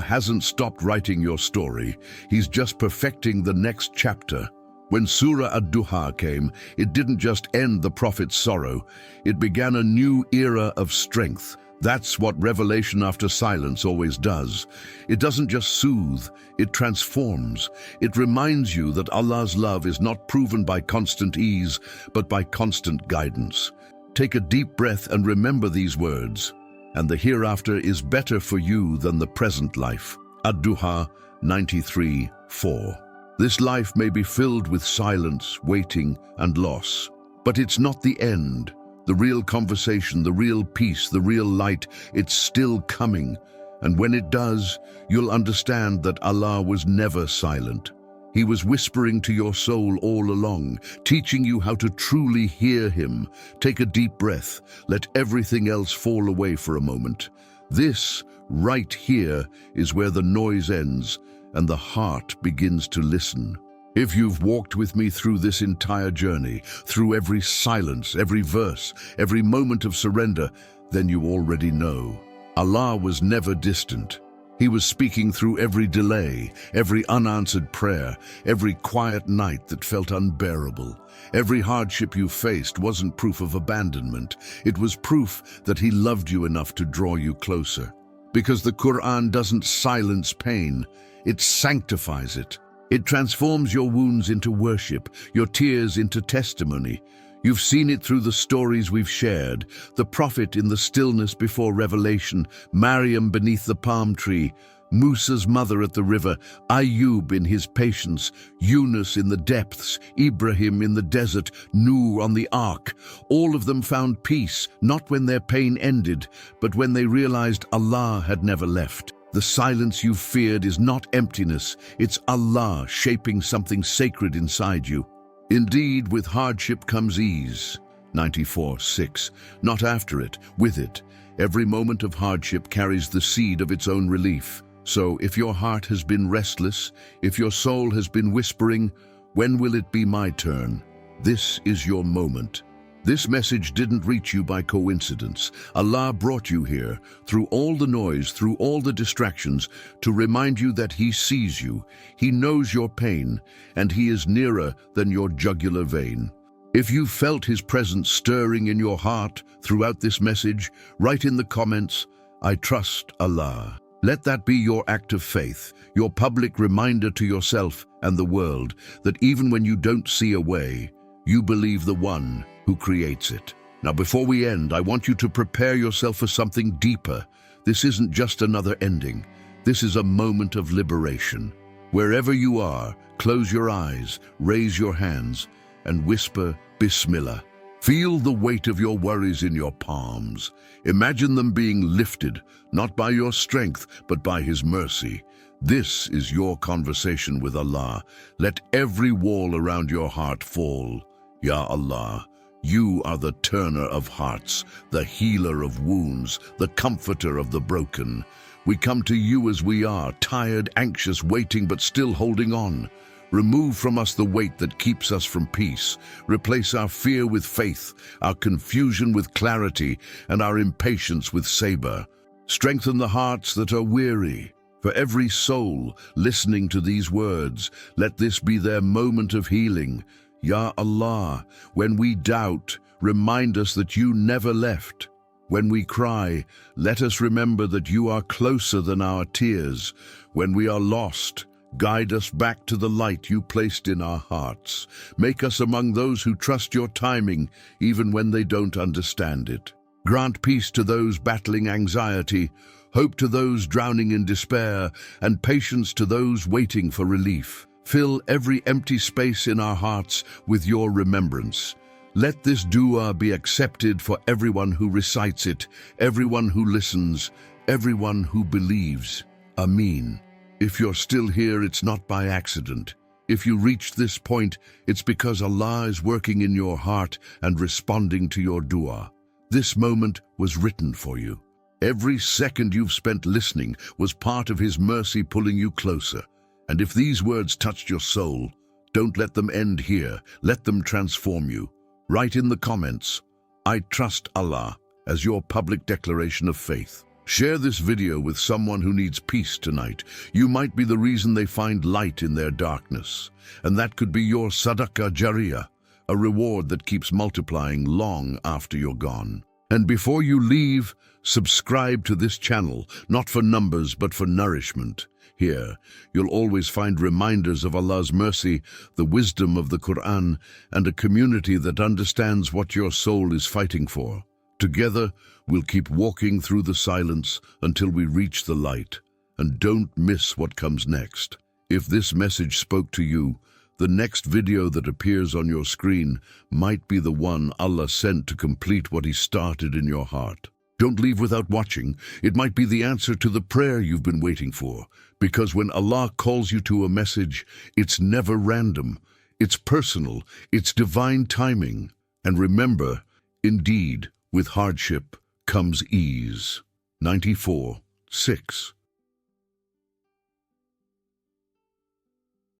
hasn't stopped writing your story. He's just perfecting the next chapter. When Surah Ad-Duha came, it didn't just end the Prophet's sorrow. It began a new era of strength. That's what revelation after silence always does. It doesn't just soothe, it transforms. It reminds you that Allah's love is not proven by constant ease, but by constant guidance. Take a deep breath and remember these words. And the hereafter is better for you than the present life. Ad-Duha 93:4. This life may be filled with silence, waiting, and loss. But it's not the end. The real conversation, the real peace, the real light, it's still coming. And when it does, you'll understand that Allah was never silent. He was whispering to your soul all along, teaching you how to truly hear Him. Take a deep breath. Let everything else fall away for a moment. This, right here, is where the noise ends and the heart begins to listen. If you've walked with me through this entire journey, through every silence, every verse, every moment of surrender, then you already know. Allah was never distant. He was speaking through every delay, every unanswered prayer, every quiet night that felt unbearable. Every hardship you faced wasn't proof of abandonment. It was proof that He loved you enough to draw you closer. Because the Qur'an doesn't silence pain, it sanctifies it. It transforms your wounds into worship, your tears into testimony. You've seen it through the stories we've shared, the prophet in the stillness before revelation, Maryam beneath the palm tree, Musa's mother at the river, Ayyub in his patience, Yunus in the depths, Ibrahim in the desert, Nuh on the ark. All of them found peace, not when their pain ended, but when they realized Allah had never left. The silence you feared is not emptiness, it's Allah shaping something sacred inside you. Indeed, with hardship comes ease. 94:6. Not after it, with it. Every moment of hardship carries the seed of its own relief. So if your heart has been restless, if your soul has been whispering, when will it be my turn? This is your moment. This message didn't reach you by coincidence. Allah brought you here, through all the noise, through all the distractions, to remind you that He sees you, He knows your pain, and He is nearer than your jugular vein. If you felt His presence stirring in your heart throughout this message, write in the comments, I trust Allah. Let that be your act of faith, your public reminder to yourself and the world that even when you don't see a way, you believe the One who creates it. Now, before we end, I want you to prepare yourself for something deeper. This isn't just another ending. This is a moment of liberation. Wherever you are, close your eyes, raise your hands, and whisper Bismillah. Feel the weight of your worries in your palms. Imagine them being lifted, not by your strength, but by His mercy. This is your conversation with Allah. Let every wall around your heart fall. Ya Allah, You are the turner of hearts, the healer of wounds, the comforter of the broken. We come to You as we are, tired, anxious, waiting, but still holding on. Remove from us the weight that keeps us from peace. Replace our fear with faith, our confusion with clarity, and our impatience with sabr. Strengthen the hearts that are weary. For every soul listening to these words, let this be their moment of healing. Ya Allah, when we doubt, remind us that You never left. When we cry, let us remember that You are closer than our tears. When we are lost, guide us back to the light You placed in our hearts. Make us among those who trust Your timing, even when they don't understand it. Grant peace to those battling anxiety, hope to those drowning in despair, and patience to those waiting for relief. Fill every empty space in our hearts with Your remembrance. Let this dua be accepted for everyone who recites it, everyone who listens, everyone who believes. Ameen. If you're still here, it's not by accident. If you reached this point, it's because Allah is working in your heart and responding to your dua. This moment was written for you. Every second you've spent listening was part of His mercy pulling you closer. And if these words touched your soul, don't let them end here. Let them transform you. Write in the comments, "I trust Allah," as your public declaration of faith. Share this video with someone who needs peace tonight. You might be the reason they find light in their darkness. And that could be your sadaqah jariyah, a reward that keeps multiplying long after you're gone. And before you leave, subscribe to this channel, not for numbers but for nourishment. Here, you'll always find reminders of Allah's mercy, the wisdom of the Qur'an, and a community that understands what your soul is fighting for. Together, we'll keep walking through the silence until we reach the light. And don't miss what comes next. If this message spoke to you, the next video that appears on your screen might be the one Allah sent to complete what He started in your heart. Don't leave without watching. It might be the answer to the prayer you've been waiting for. Because when Allah calls you to a message, it's never random. It's personal. It's divine timing. And remember, indeed, with hardship comes ease. 94:6